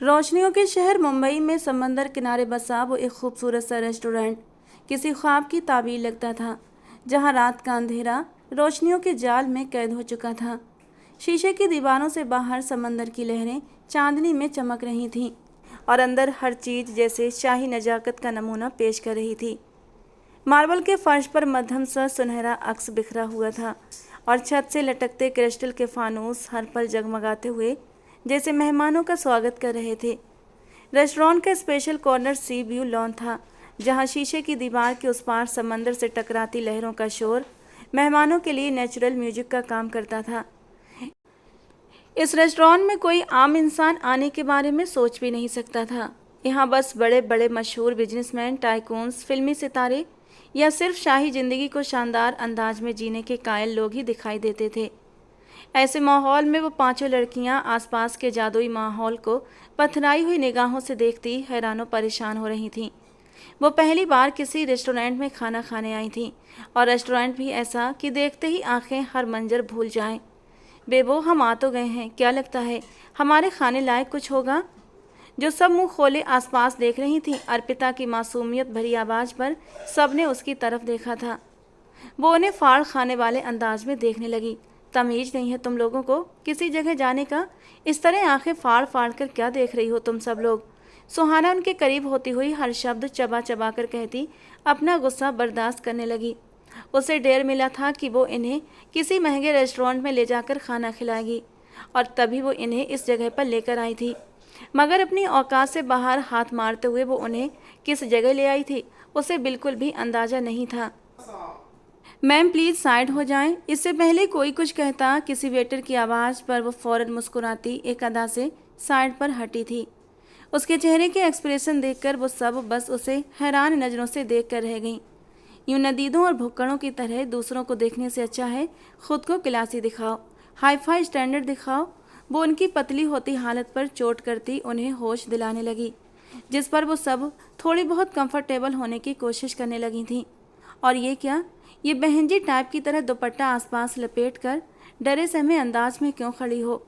रोशनियों के शहर मुंबई में समंदर किनारे बसा वो एक खूबसूरत सा रेस्टोरेंट किसी ख्वाब की ताबीर लगता था, जहां रात का अंधेरा रोशनियों के जाल में कैद हो चुका था। शीशे की दीवारों से बाहर समंदर की लहरें चांदनी में चमक रही थीं और अंदर हर चीज़ जैसे शाही नजाकत का नमूना पेश कर रही थी। मार्बल के फर्श पर मध्यम सा सुनहरा अक्स बिखरा हुआ था और छत से लटकते क्रिस्टल के फानूस हर पल जगमगाते हुए जैसे मेहमानों का स्वागत कर रहे थे। रेस्टोरेंट का स्पेशल कॉर्नर सी व्यू लॉन था, जहां शीशे की दीवार के उस पार समंदर से टकराती लहरों का शोर मेहमानों के लिए नेचुरल म्यूजिक का काम करता था। इस रेस्टोरेंट में कोई आम इंसान आने के बारे में सोच भी नहीं सकता था। यहाँ बस बड़े बड़े मशहूर बिजनेसमैन, टाइकून्स, फिल्मी सितारे या सिर्फ शाही जिंदगी को शानदार अंदाज में जीने के कायल लोग ही दिखाई देते थे। ऐसे माहौल में वो पांचों लड़कियां आसपास के जादुई माहौल को पथराई हुई निगाहों से देखती हैरानों परेशान हो रही थीं। वो पहली बार किसी रेस्टोरेंट में खाना खाने आई थीं और रेस्टोरेंट भी ऐसा कि देखते ही आंखें हर मंजर भूल जाएं। बेबो, हम आ तो गए हैं, क्या लगता है हमारे खाने लायक कुछ होगा? जो सब मुंह खोले आसपास देख रही थी, अर्पिता की मासूमियत भरी आवाज़ पर सबने उसकी तरफ देखा था। वो उन्हें फाड़ खाने वाले अंदाज में देखने लगी। तमीज नहीं है तुम लोगों को किसी जगह जाने का? इस तरह आंखें फाड़ फाड़ कर क्या देख रही हो तुम सब लोग? सुहाना उनके करीब होती हुई हर शब्द चबा चबा कर कहती अपना गुस्सा बर्दाश्त करने लगी। उसे डेर मिला था कि वो इन्हें किसी महंगे रेस्टोरेंट में ले जाकर खाना खिलाएगी और तभी वो इन्हें इस जगह पर लेकर आई थी। मगर अपनी औकात से बाहर हाथ मारते हुए वो उन्हें किस जगह ले आई थी उसे बिल्कुल भी अंदाजा नहीं था। मैम प्लीज़ साइड हो जाएं। इससे पहले कोई कुछ कहता, किसी वेटर की आवाज़ पर वो फ़ौरन मुस्कुराती एक अदा से साइड पर हटी थी। उसके चेहरे के एक्सप्रेशन देखकर वो सब बस उसे हैरान नज़रों से देख कर रह गईं। यूं नदीदों और भुक्कड़ों की तरह दूसरों को देखने से अच्छा है खुद को क्लासी दिखाओ, हाई फाई स्टैंडर्ड दिखाओ। वो उनकी पतली होती हालत पर चोट करती उन्हें होश दिलाने लगी, जिस पर वो सब थोड़ी बहुत कंफर्टेबल होने की कोशिश करने लगी थीं। और ये क्या, ये बहन जी टाइप की तरह दुपट्टा आसपास लपेट कर डरे सहमे अंदाज में क्यों खड़ी हो?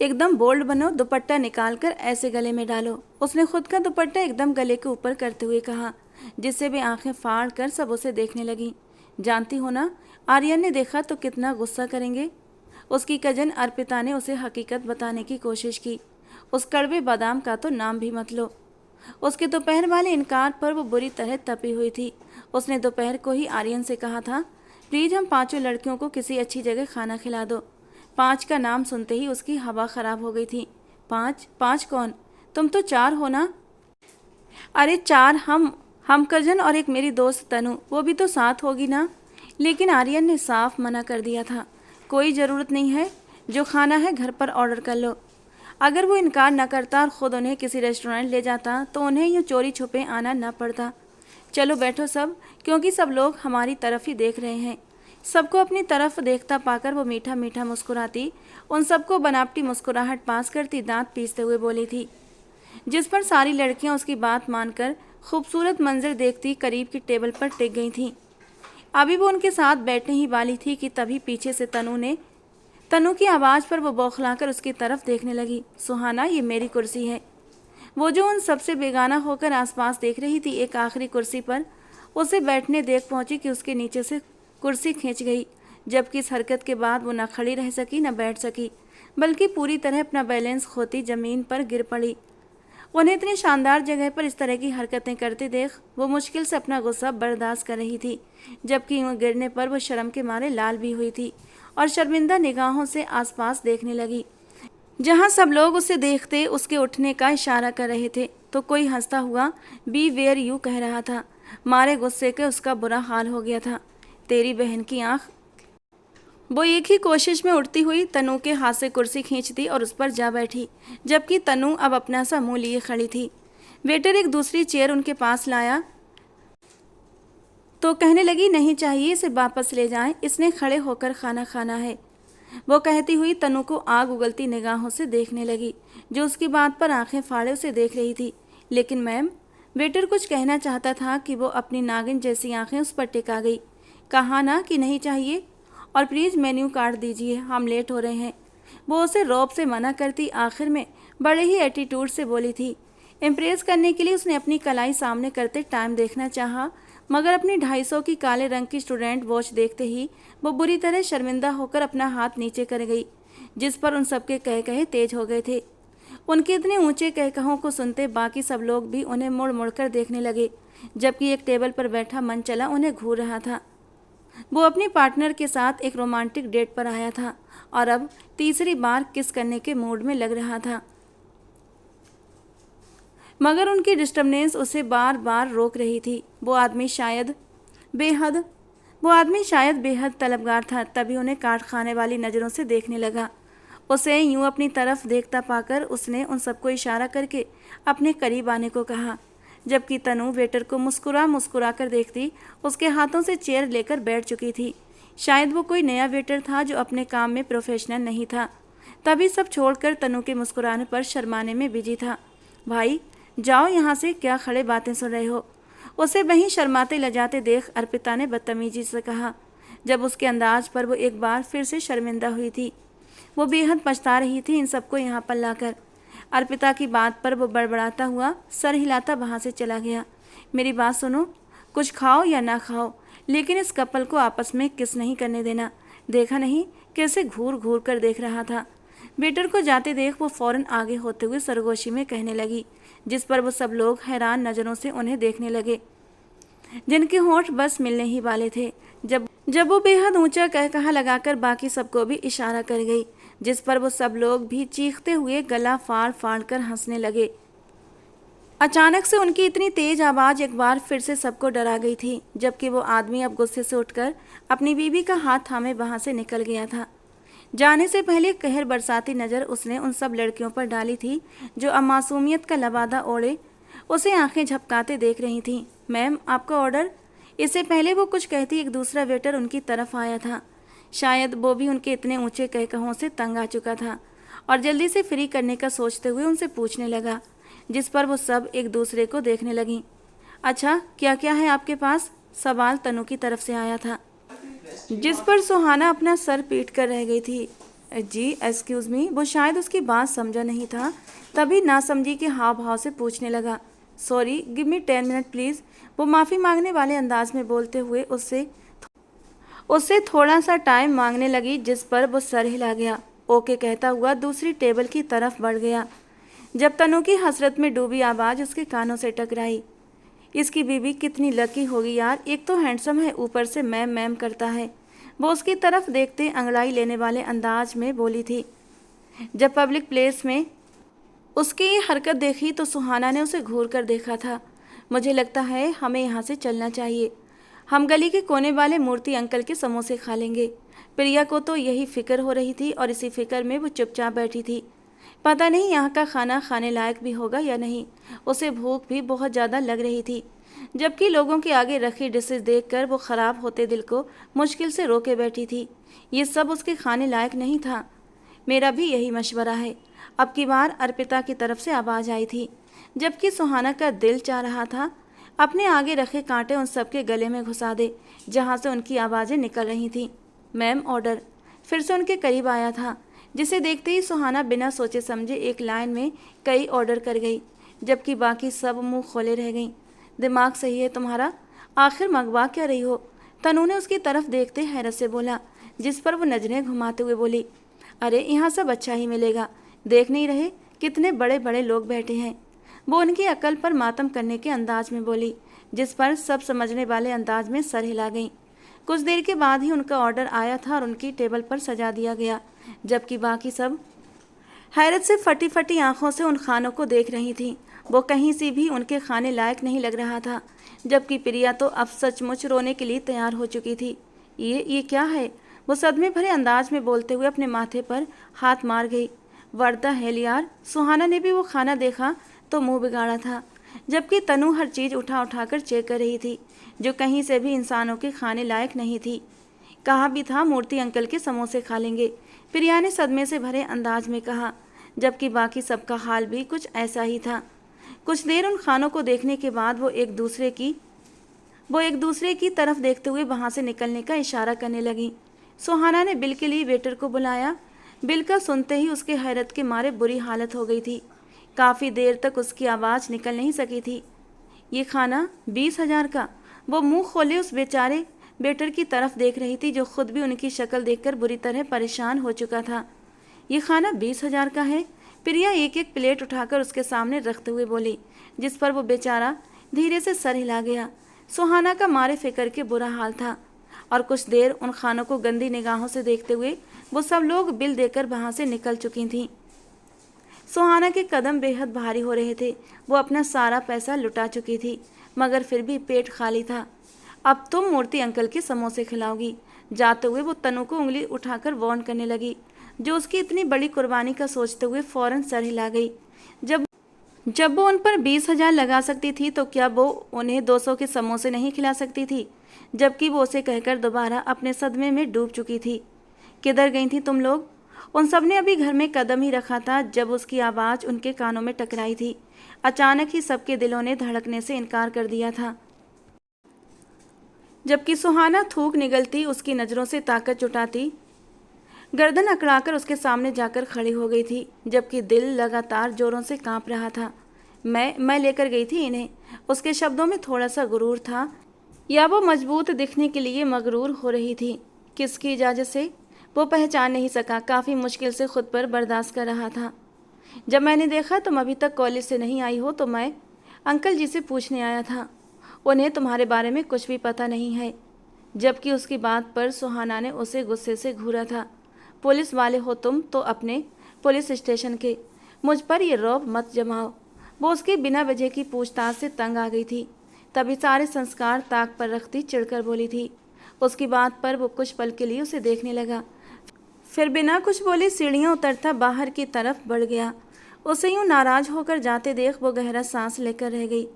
एकदम बोल्ड बनो, दुपट्टा निकाल कर ऐसे गले में डालो। उसने खुद का दुपट्टा एकदम गले के ऊपर करते हुए कहा, जिससे भी आंखें फाड़ कर सब उसे देखने लगी। जानती हो ना, आर्यन ने देखा तो कितना गुस्सा करेंगे। उसकी कजन अर्पिता ने उसे हकीकत बताने की कोशिश की। उस कड़वे बादाम का तो नाम भी मत लो। उसके दोपहर वाले इनकार पर वो बुरी तरह तपी हुई थी। उसने दोपहर को ही आर्यन से कहा था, प्लीज हम पांचों लड़कियों को किसी अच्छी जगह खाना खिला दो। 5 का नाम सुनते ही उसकी हवा खराब हो गई थी। 5 कौन? तुम तो 4 हो ना? अरे 4 हम कजन और एक मेरी दोस्त तनु, वो भी तो साथ होगी ना। लेकिन आर्यन ने साफ मना कर दिया था, कोई ज़रूरत नहीं है, जो खाना है घर पर ऑर्डर कर लो। अगर वो इनकार न करता और ख़ुद उन्हें किसी रेस्टोरेंट ले जाता तो उन्हें यूँ चोरी छुपे आना न पड़ता। चलो बैठो सब, क्योंकि सब लोग हमारी तरफ ही देख रहे हैं। सबको अपनी तरफ देखता पाकर वो मीठा मीठा मुस्कुराती उन सबको बनावटी मुस्कुराहट पास करती दांत पीसते हुए बोली थी, जिस पर सारी लड़कियां उसकी बात मानकर खूबसूरत मंजर देखती करीब की टेबल पर टिक गई थीं। अभी वो उनके साथ बैठने ही वाली थी कि तभी पीछे से तनु की आवाज़ पर वो बौखलाकर उसकी तरफ देखने लगी। सुहाना, ये मेरी कुर्सी है। वो जो उन सबसे बेगाना होकर आसपास देख रही थी, एक आखिरी कुर्सी पर उसे बैठने देख पहुंची कि उसके नीचे से कुर्सी खींच गई, जबकि इस हरकत के बाद वो न खड़ी रह सकी न बैठ सकी, बल्कि पूरी तरह अपना बैलेंस खोती ज़मीन पर गिर पड़ी। उन्हें इतनी शानदार जगह पर इस तरह की हरकतें करते देख वो मुश्किल से अपना गुस्सा बर्दाश्त कर रही थी, जबकि यूँ गिरने पर वो शर्म के मारे लाल भी हुई थी और शर्मिंदा निगाहों से आसपास देखने लगी। जहाँ सब लोग उसे देखते उसके उठने का इशारा कर रहे थे तो कोई हंसता हुआ बी वेयर यू कह रहा था। मारे गुस्से के उसका बुरा हाल हो गया था। तेरी बहन की आँख। वो एक ही कोशिश में उठती हुई तनु के हाथ से कुर्सी खींचती और उस पर जा बैठी, जबकि तनु अब अपना सा मुंह लिए खड़ी थी। वेटर एक दूसरी चेयर उनके पास लाया तो कहने लगी, नहीं चाहिए, इसे वापस ले जाएं, इसने खड़े होकर खाना खाना है। वो कहती हुई तनु को आग उगलती निगाहों से देखने लगी, जो उसकी बात पर आंखें फाड़े उसे देख रही थी। लेकिन मैम, वेटर कुछ कहना चाहता था कि वो अपनी नागिन जैसी आंखें उस पर टिका गई। कहा ना कि नहीं चाहिए, और प्लीज़ मेन्यू कार्ड दीजिए, हम लेट हो रहे हैं। वो उसे रौब से मना करती आखिर में बड़े ही एटीट्यूड से बोली थी। इम्प्रेस करने के लिए उसने अपनी कलाई सामने करते टाइम देखना चाहा, मगर अपनी 250 की काले रंग की स्टूडेंट वॉच देखते ही वो बुरी तरह शर्मिंदा होकर अपना हाथ नीचे कर गई, जिस पर उन सबके कह कहे तेज हो गए थे। उनके इतने ऊंचे कहकहों को सुनते बाकी सब लोग भी उन्हें मुड़ मुड़ कर देखने लगे, जबकि एक टेबल पर बैठा मनचला उन्हें घूर रहा था। वो अपनी पार्टनर के साथ एक रोमांटिक डेट पर आया था और अब तीसरी बार किस करने के मूड में लग रहा था, मगर उनकी डिस्टर्बेंस उसे बार बार रोक रही थी। वो आदमी शायद बेहद तलबगार था, तभी उन्हें काट खाने वाली नज़रों से देखने लगा। उसे यूं अपनी तरफ देखता पाकर उसने उन सबको इशारा करके अपने करीब आने को कहा, जबकि तनु वेटर को मुस्कुरा कर देखती उसके हाथों से चेयर लेकर बैठ चुकी थी। शायद वो कोई नया वेटर था जो अपने काम में प्रोफेशनल नहीं था, तभी सब छोड़कर तनु के मुस्कुराने पर शर्माने में बिजी था। भाई जाओ यहाँ से, क्या खड़े बातें सुन रहे हो? उसे वहीं शर्माते लजाते देख अर्पिता ने बदतमीजी से कहा, जब उसके अंदाज पर वो एक बार फिर से शर्मिंदा हुई थी। वो बेहद पछता रही थी इन सबको यहाँ पर लाकर। अर्पिता की बात पर वो बड़बड़ाता हुआ सर हिलाता वहाँ से चला गया। मेरी बात सुनो, कुछ खाओ या ना खाओ, लेकिन इस कपल को आपस में किस नहीं करने देना। देखा नहीं कैसे घूर घूर कर देख रहा था। वेटर को जाते देख वो फौरन आगे होते हुए सरगोशी में कहने लगी, जिस पर वो सब लोग हैरान नज़रों से उन्हें देखने लगे, जिनके होंठ बस मिलने ही वाले थे। जब वो बेहद ऊंचा कहकहा लगाकर बाकी सबको भी इशारा कर गई, जिस पर वो सब लोग भी चीखते हुए गला फाड़ फाड़ कर हंसने लगे। अचानक से उनकी इतनी तेज आवाज़ एक बार फिर से सबको डरा गई थी, जबकि वो आदमी अब गुस्से से उठकर अपनी बीवी का हाथ थामे वहाँ से निकल गया था। जाने से पहले कहर बरसाती नज़र उसने उन सब लड़कियों पर डाली थी जो अब मासूमियत का लबादा ओढ़े उसे आंखें झपकाते देख रही थीं। मैम, आपका ऑर्डर। इससे पहले वो कुछ कहती एक दूसरा वेटर उनकी तरफ आया था। शायद वो भी उनके इतने ऊंचे कहकहों से तंग आ चुका था और जल्दी से फ्री करने का सोचते हुए उनसे पूछने लगा, जिस पर वो सब एक दूसरे को देखने लगीं। अच्छा, क्या क्या है आपके पास? सवाल तनु की तरफ से आया था, जिस पर सुहाना अपना सर पीट कर रह गई थी। जी एक्सक्यूज़ मी। वो शायद उसकी बात समझा नहीं था, तभी नासमझी के हाव भाव से पूछने लगा, sorry give me 10 minute please. वो माफ़ी मांगने वाले अंदाज में बोलते हुए उससे थोड़ा सा टाइम मांगने लगी, जिस पर वो सर हिला गया। ओके कहता हुआ दूसरी टेबल की तरफ बढ़ गया, जब तनु की हसरत में डूबी आवाज़ उसके कानों से टकराई। इसकी बीवी कितनी लकी होगी यार, एक तो हैंडसम है, ऊपर से मैम मैम करता है। वो उसकी तरफ देखते अंगड़ाई लेने वाले अंदाज में बोली थी। जब पब्लिक प्लेस में उसकी ये हरकत देखी तो सुहाना ने उसे घूर कर देखा था। मुझे लगता है हमें यहाँ से चलना चाहिए, हम गली के कोने वाले मूर्ति अंकल के समोसे खा लेंगे। प्रिया को तो यही फिक्र हो रही थी और इसी फिक्र में वो चुपचाप बैठी थी। पता नहीं यहाँ का खाना खाने लायक भी होगा या नहीं। उसे भूख भी बहुत ज़्यादा लग रही थी, जबकि लोगों के आगे रखी डिशेज देखकर वो ख़राब होते दिल को मुश्किल से रोके बैठी थी। ये सब उसके खाने लायक नहीं था। मेरा भी यही मशवरा है। अब की बार अर्पिता की तरफ से आवाज़ आई थी, जबकि सुहाना का दिल चाह रहा था अपने आगे रखे कांटे उन सबके गले में घुसा दे जहाँ से उनकी आवाज़ें निकल रही थीं। Ma'am, order. फिर से उनके करीब आया था, जिसे देखते ही सुहाना बिना सोचे समझे एक लाइन में कई ऑर्डर कर गई, जबकि बाकी सब मुंह खोले रह गईं। दिमाग सही है तुम्हारा, आखिर मंगवा क्या रही हो? तनु ने उसकी तरफ देखते हैरत से बोला, जिस पर वो नजरें घुमाते हुए बोली, अरे यहाँ सब अच्छा ही मिलेगा, देख नहीं रहे कितने बड़े बड़े लोग बैठे हैं। वो उनकी अकल पर मातम करने के अंदाज में बोली, जिस पर सब समझने वाले अंदाज में सर हिला गईं। कुछ देर के बाद ही उनका ऑर्डर आया था और उनकी टेबल पर सजा दिया गया, जबकि बाकी सब हैरत से फटी फटी आंखों से उन खानों को देख रही थीं। वो कहीं से भी उनके खाने लायक नहीं लग रहा था, जबकि प्रिया तो अब सचमुच रोने के लिए तैयार हो चुकी थी। ये क्या है? वो सदमे भरे अंदाज में बोलते हुए अपने माथे पर हाथ मार गई। वर्दा हेल यार, सुहाना ने भी वो खाना देखा तो मुंह बिगाड़ा था, जबकि तनु हर चीज़ उठा उठा कर चेक कर रही थी, जो कहीं से भी इंसानों के खाने लायक नहीं थी। कहा भी था मूर्ति अंकल के समोसे खा लेंगे, प्रिया ने सदमे से भरे अंदाज में कहा, जबकि बाकी सबका हाल भी कुछ ऐसा ही था। कुछ देर उन खानों को देखने के बाद वो एक दूसरे की तरफ देखते हुए वहाँ से निकलने का इशारा करने लगी। सुहाना ने बिल के लिए वेटर को बुलाया। बिल का सुनते ही उसके हैरत के मारे बुरी हालत हो गई थी। काफ़ी देर तक उसकी आवाज़ निकल नहीं सकी थी। ये खाना 20,000 का। वो मुंह खोले उस बेचारे वेटर की तरफ देख रही थी, जो खुद भी उनकी शक्ल देखकर बुरी तरह परेशान हो चुका था। ये खाना 20,000 का है? प्रिया एक एक प्लेट उठाकर उसके सामने रखते हुए बोली, जिस पर वो बेचारा धीरे से सर हिला गया। सुहाना का मारे फिक्र के बुरा हाल था और कुछ देर उन खानों को गंदी निगाहों से देखते हुए वो सब लोग बिल देकर वहाँ से निकल चुकी थीं। सुहाना के कदम बेहद भारी हो रहे थे। वो अपना सारा पैसा लुटा चुकी थी, मगर फिर भी पेट खाली था। अब तुम मूर्ति अंकल के समोसे खिलाओगी? जाते हुए वो तनु को उंगली उठाकर वार्न करने लगी, जो उसकी इतनी बड़ी कुर्बानी का सोचते हुए फौरन सर हिला गई। जब वो उन पर 20,000 लगा सकती थी तो क्या वो उन्हें 200 के समोसे नहीं खिला सकती थी? जबकि वो उसे कहकर दोबारा अपने सदमे में डूब चुकी थी। किधर गई थी तुम लोग? उन सब ने अभी घर में कदम ही रखा था जब उसकी आवाज़ उनके कानों में टकराई थी। अचानक ही सबके दिलों ने धड़कने से इनकार कर दिया था। जबकि सुहाना थूक निगलती उसकी नज़रों से ताकत जुटाती गर्दन अकड़ाकर उसके सामने जाकर खड़ी हो गई थी, जबकि दिल लगातार जोरों से कांप रहा था। मैं लेकर गई थी इन्हें। उसके शब्दों में थोड़ा सा गुरूर था, या वो मजबूत दिखने के लिए मगरूर हो रही थी। किसकी इजाज़त से? वो पहचान नहीं सका। काफ़ी मुश्किल से खुद पर बर्दाश्त कर रहा था। जब मैंने देखा तुम अभी तक कॉलेज से नहीं आई हो तो मैं अंकल जी से पूछने आया था। उन्हें तुम्हारे बारे में कुछ भी पता नहीं है। जबकि उसकी बात पर सुहाना ने उसे गुस्से से घूरा था। पुलिस वाले हो तुम तो अपने पुलिस स्टेशन के, मुझ पर ये रौब मत जमाओ। वो उसके बिना वजह की पूछताछ से तंग आ गई थी। तभी सारे संस्कार ताक पर रखती चिढ़कर बोली थी। उसकी बात पर वो कुछ पल के लिए उसे देखने लगा, फिर बिना कुछ बोले सीढ़ियाँ उतरता बाहर की तरफ बढ़ गया। उसे यूँ नाराज होकर जाते देख वो गहरा सांस लेकर रह गई।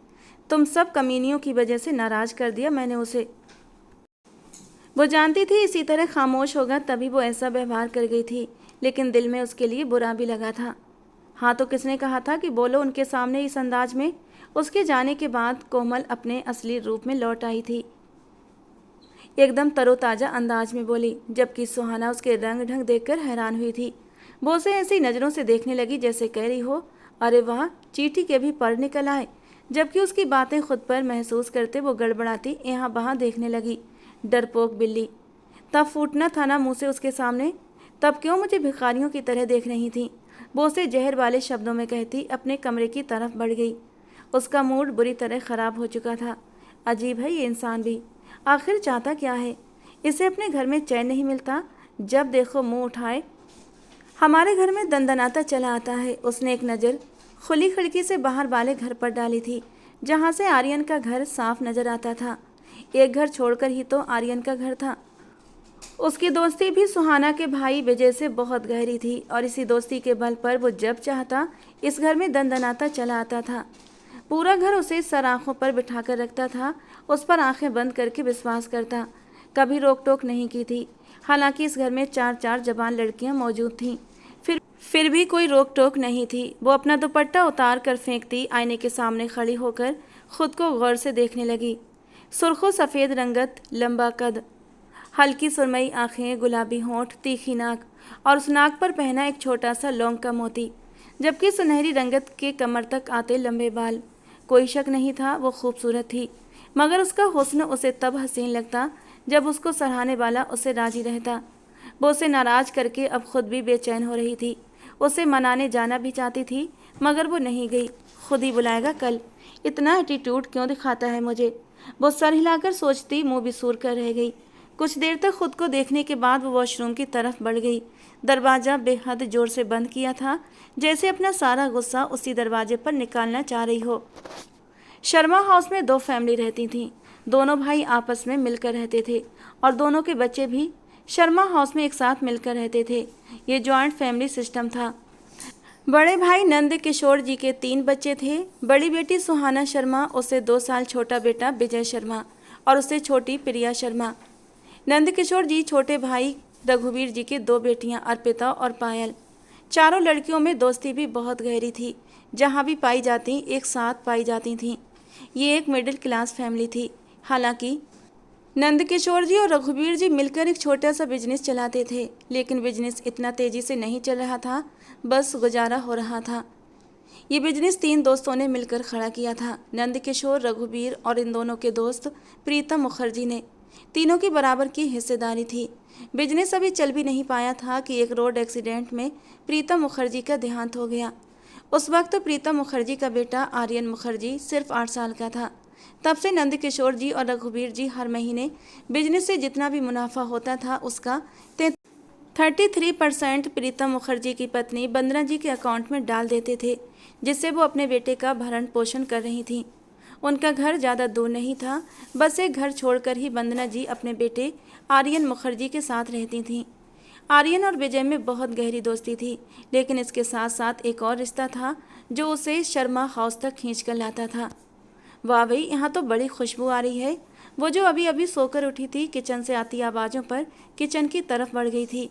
तुम सब कमीनियों की वजह से नाराज कर दिया मैंने उसे। वो जानती थी इसी तरह खामोश होगा, तभी वो ऐसा व्यवहार कर गई थी, लेकिन दिल में उसके लिए बुरा भी लगा था। हाँ तो किसने कहा था कि बोलो उनके सामने इस अंदाज में? उसके जाने के बाद कोमल अपने असली रूप में लौट आई थी, एकदम तरोताज़ा अंदाज में बोली, जबकि सुहाना उसके रंग ढंग देखकर हैरान हुई थी। वो उसे ऐसी नज़रों से देखने लगी जैसे कह रही हो, अरे वाह, चींटी के भी पर निकल आए। जबकि उसकी बातें खुद पर महसूस करते वो गड़बड़ाती यहाँ वहाँ देखने लगी। डरपोक बिल्ली, तब फूटना था ना मुँह से उसके सामने? तब क्यों मुझे भिखारियों की तरह देख रही थी? वो उसे जहर वाले शब्दों में कहती अपने कमरे की तरफ बढ़ गई। उसका मूड बुरी तरह ख़राब हो चुका था। अजीब है ये इंसान भी, आखिर चाहता क्या है? इसे अपने घर में चैन नहीं मिलता, जब देखो मुंह उठाए हमारे घर में दंदनाता चला आता है। उसने एक नज़र खुली खिड़की से बाहर वाले घर पर डाली थी, जहाँ से आर्यन का घर साफ नज़र आता था। एक घर छोड़कर ही तो आर्यन का घर था। उसकी दोस्ती भी सुहाना के भाई विजय से बहुत गहरी थी और इसी दोस्ती के बल पर वो जब चाहता इस घर में दंदनाता चला आता था। पूरा घर उसे सर आँखों पर बिठाकर रखता था, उस पर आंखें बंद करके विश्वास करता। कभी रोक टोक नहीं की थी। हालांकि इस घर में 4 जवान लड़कियां मौजूद थीं, फिर भी कोई रोक टोक नहीं थी। वो अपना दुपट्टा उतार कर फेंकती आईने के सामने खड़ी होकर खुद को गौर से देखने लगी। सुर्खों सफ़ेद रंगत, लंबा कद, हल्की सुरमई आँखें, गुलाबी होंठ, तीखी नाक और उस नाक पर पहना एक छोटा सा लौंग का मोती, जबकि सुनहरी रंगत के कमर तक आते लंबे बाल। कोई शक नहीं था वो खूबसूरत थी, मगर उसका हुस्न उसे तब हसीन लगता जब उसको सराहने वाला उसे राजी रहता। वो उसे नाराज़ करके अब खुद भी बेचैन हो रही थी। उसे मनाने जाना भी चाहती थी, मगर वो नहीं गई। खुद ही बुलाएगा कल, इतना एटीट्यूड क्यों दिखाता है मुझे? वो सर हिलाकर सोचती, मुँह भी सूर कर रह गई। कुछ देर तक खुद को देखने के बाद वो वॉशरूम की तरफ बढ़ गई। दरवाज़ा बेहद ज़ोर से बंद किया था, जैसे अपना सारा गुस्सा उसी दरवाजे पर निकालना चाह रही हो। शर्मा हाउस में 2 फैमिली रहती थीं। दोनों भाई आपस में मिलकर रहते थे और दोनों के बच्चे भी शर्मा हाउस में एक साथ मिलकर रहते थे। ये जॉइंट फैमिली सिस्टम था। बड़े भाई नंद किशोर जी के 3 बच्चे थे। बड़ी बेटी सुहाना शर्मा, उससे 2 साल छोटा बेटा विजय शर्मा और उससे छोटी प्रिया शर्मा। नंद किशोर जी छोटे भाई रघुवीर जी की 2 बेटियां अर्पिता और पायल। चारों लड़कियों में दोस्ती भी बहुत गहरी थी, जहां भी पाई जाती एक साथ पाई जाती थीं। ये एक मिडिल क्लास फैमिली थी। हालांकि नंदकिशोर जी और रघुवीर जी मिलकर एक छोटा सा बिजनेस चलाते थे, लेकिन बिजनेस इतना तेजी से नहीं चल रहा था, बस गुजारा हो रहा था। ये बिजनेस 3 दोस्तों ने मिलकर खड़ा किया था, नंदकिशोर, रघुवीर और इन दोनों के दोस्त प्रीतम मुखर्जी ने। तीनों की बराबर की हिस्सेदारी थी। बिजनेस अभी चल भी नहीं पाया था कि एक रोड एक्सीडेंट में प्रीतम मुखर्जी का देहांत हो गया। उस वक्त प्रीतम मुखर्जी का बेटा आर्यन मुखर्जी सिर्फ 8 साल का था। तब से नंदकिशोर जी और रघुवीर जी हर महीने बिजनेस से जितना भी मुनाफा होता था उसका 33% प्रीतम मुखर्जी की पत्नी बंदना जी के अकाउंट में डाल देते थे, जिससे वो अपने बेटे का भरण पोषण कर रही थी। उनका घर ज़्यादा दूर नहीं था, बस एक घर छोड़कर ही बंदना जी अपने बेटे आर्यन मुखर्जी के साथ रहती थीं। आर्यन और विजय में बहुत गहरी दोस्ती थी, लेकिन इसके साथ साथ एक और रिश्ता था जो उसे शर्मा हाउस तक खींच कर लाता था। वाह भाई, यहाँ तो बड़ी खुशबू आ रही है। वो जो अभी अभी सोकर उठी थी, किचन से आती आवाज़ों पर किचन की तरफ बढ़ गई थी।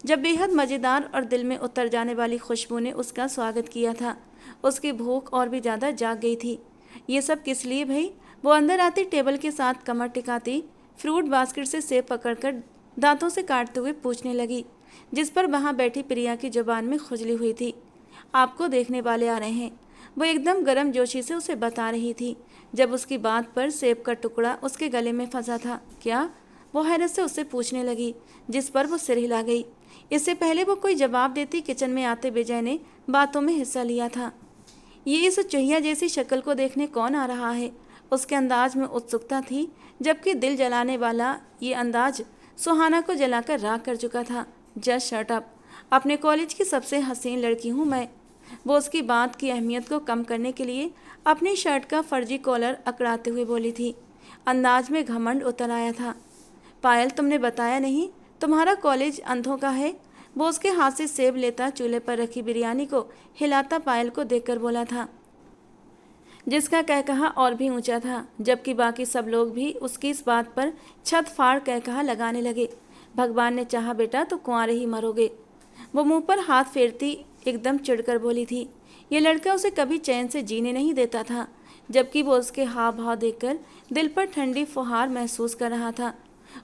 जब बेहद मज़ेदार और दिल में उतर जाने वाली खुशबू ने उसका स्वागत किया था, उसकी भूख और भी ज़्यादा जाग गई थी। ये सब किस लिए भाई? वो अंदर आती टेबल के साथ कमर टिकाती फ्रूट बास्केट से सेब पकड़कर दांतों से काटते हुए पूछने लगी, जिस पर वहाँ बैठी प्रिया की जुबान में खुजली हुई थी। आपको देखने वाले आ रहे हैं, वो एकदम गर्म जोशी से उसे बता रही थी, जब उसकी बात पर सेब का टुकड़ा उसके गले में फंसा था। क्या? वो हैरत से उससे पूछने लगी, जिस पर वो सिर हिला गई। इससे पहले वो कोई जवाब देती, किचन में आते विजय ने बातों में हिस्सा लिया था। ये इस चुहिया जैसी शक्ल को देखने कौन आ रहा है? उसके अंदाज में उत्सुकता थी, जबकि दिल जलाने वाला ये अंदाज सुहाना को जलाकर राख कर चुका था। जस्ट शट अप, अपने कॉलेज की सबसे हसीन लड़की हूँ मैं। वो उसकी बात की अहमियत को कम करने के लिए अपनी शर्ट का फर्जी कॉलर अकड़ाते हुए बोली थी। अंदाज में घमंड उतर आया था। पायल, तुमने बताया नहीं तुम्हारा कॉलेज अंधों का है? वो उसके हाथ से सेब लेता चूल्हे पर रखी बिरयानी को हिलाता पायल को देखकर बोला था, जिसका कहकहा और भी ऊंचा था, जबकि बाकी सब लोग भी उसकी इस बात पर छत फाड़ कहकहा लगाने लगे। भगवान ने चाहा बेटा तो कुंवारे ही मरोगे। वो मुंह पर हाथ फेरती एकदम चिढ़कर बोली थी। ये लड़का उसे कभी चैन से जीने नहीं देता था, जबकि वो उसके हाव भाव देखकर दिल पर ठंडी फुहार महसूस कर रहा था।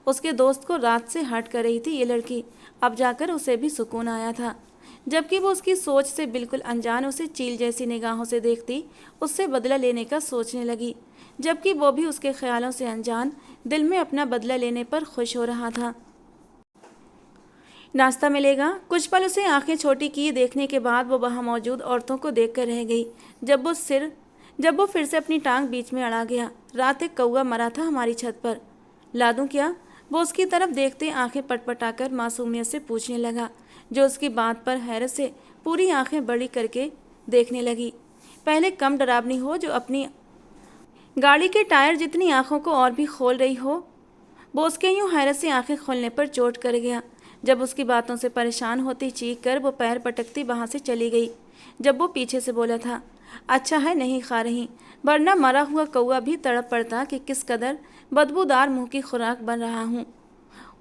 उसके दोस्त को रात से हट कर रही थी ये लड़की, अब जाकर उसे भी सुकून आया था, जबकि वो उसकी सोच से बिल्कुल अनजान उसे चील जैसी निगाहों से देखती उससे बदला लेने का सोचने लगी, जबकि वो भी उसके ख्यालों से अनजान दिल में अपना बदला लेने पर खुश हो रहा था। नाश्ता मिलेगा? कुछ पल उसे आंखें छोटी किए देखने के बाद वो वहाँ मौजूद औरतों को देखकर रह गई, जब वो फिर से अपनी टांग बीच में अड़ा गया। रात एक कौवा मरा था हमारी छत पर, ला दूं क्या? वो उसकी तरफ देखते आंखें पटपटाकर मासूमियत से पूछने लगा, जो उसकी बात पर हैरत से पूरी आंखें बड़ी करके देखने लगी। पहले कम डरावनी हो, जो अपनी गाड़ी के टायर जितनी आंखों को और भी खोल रही हो। वो उसके यूं हैरत से आंखें खोलने पर चोट कर गया। जब उसकी बातों से परेशान होती चीख कर वो पैर पटकती वहाँ से चली गई। जब वो पीछे से बोला था, अच्छा है नहीं खा रही, वरना मरा हुआ कौवा भी तड़प पड़ता कि किस कदर बदबूदार मुंह की खुराक बन रहा हूँ।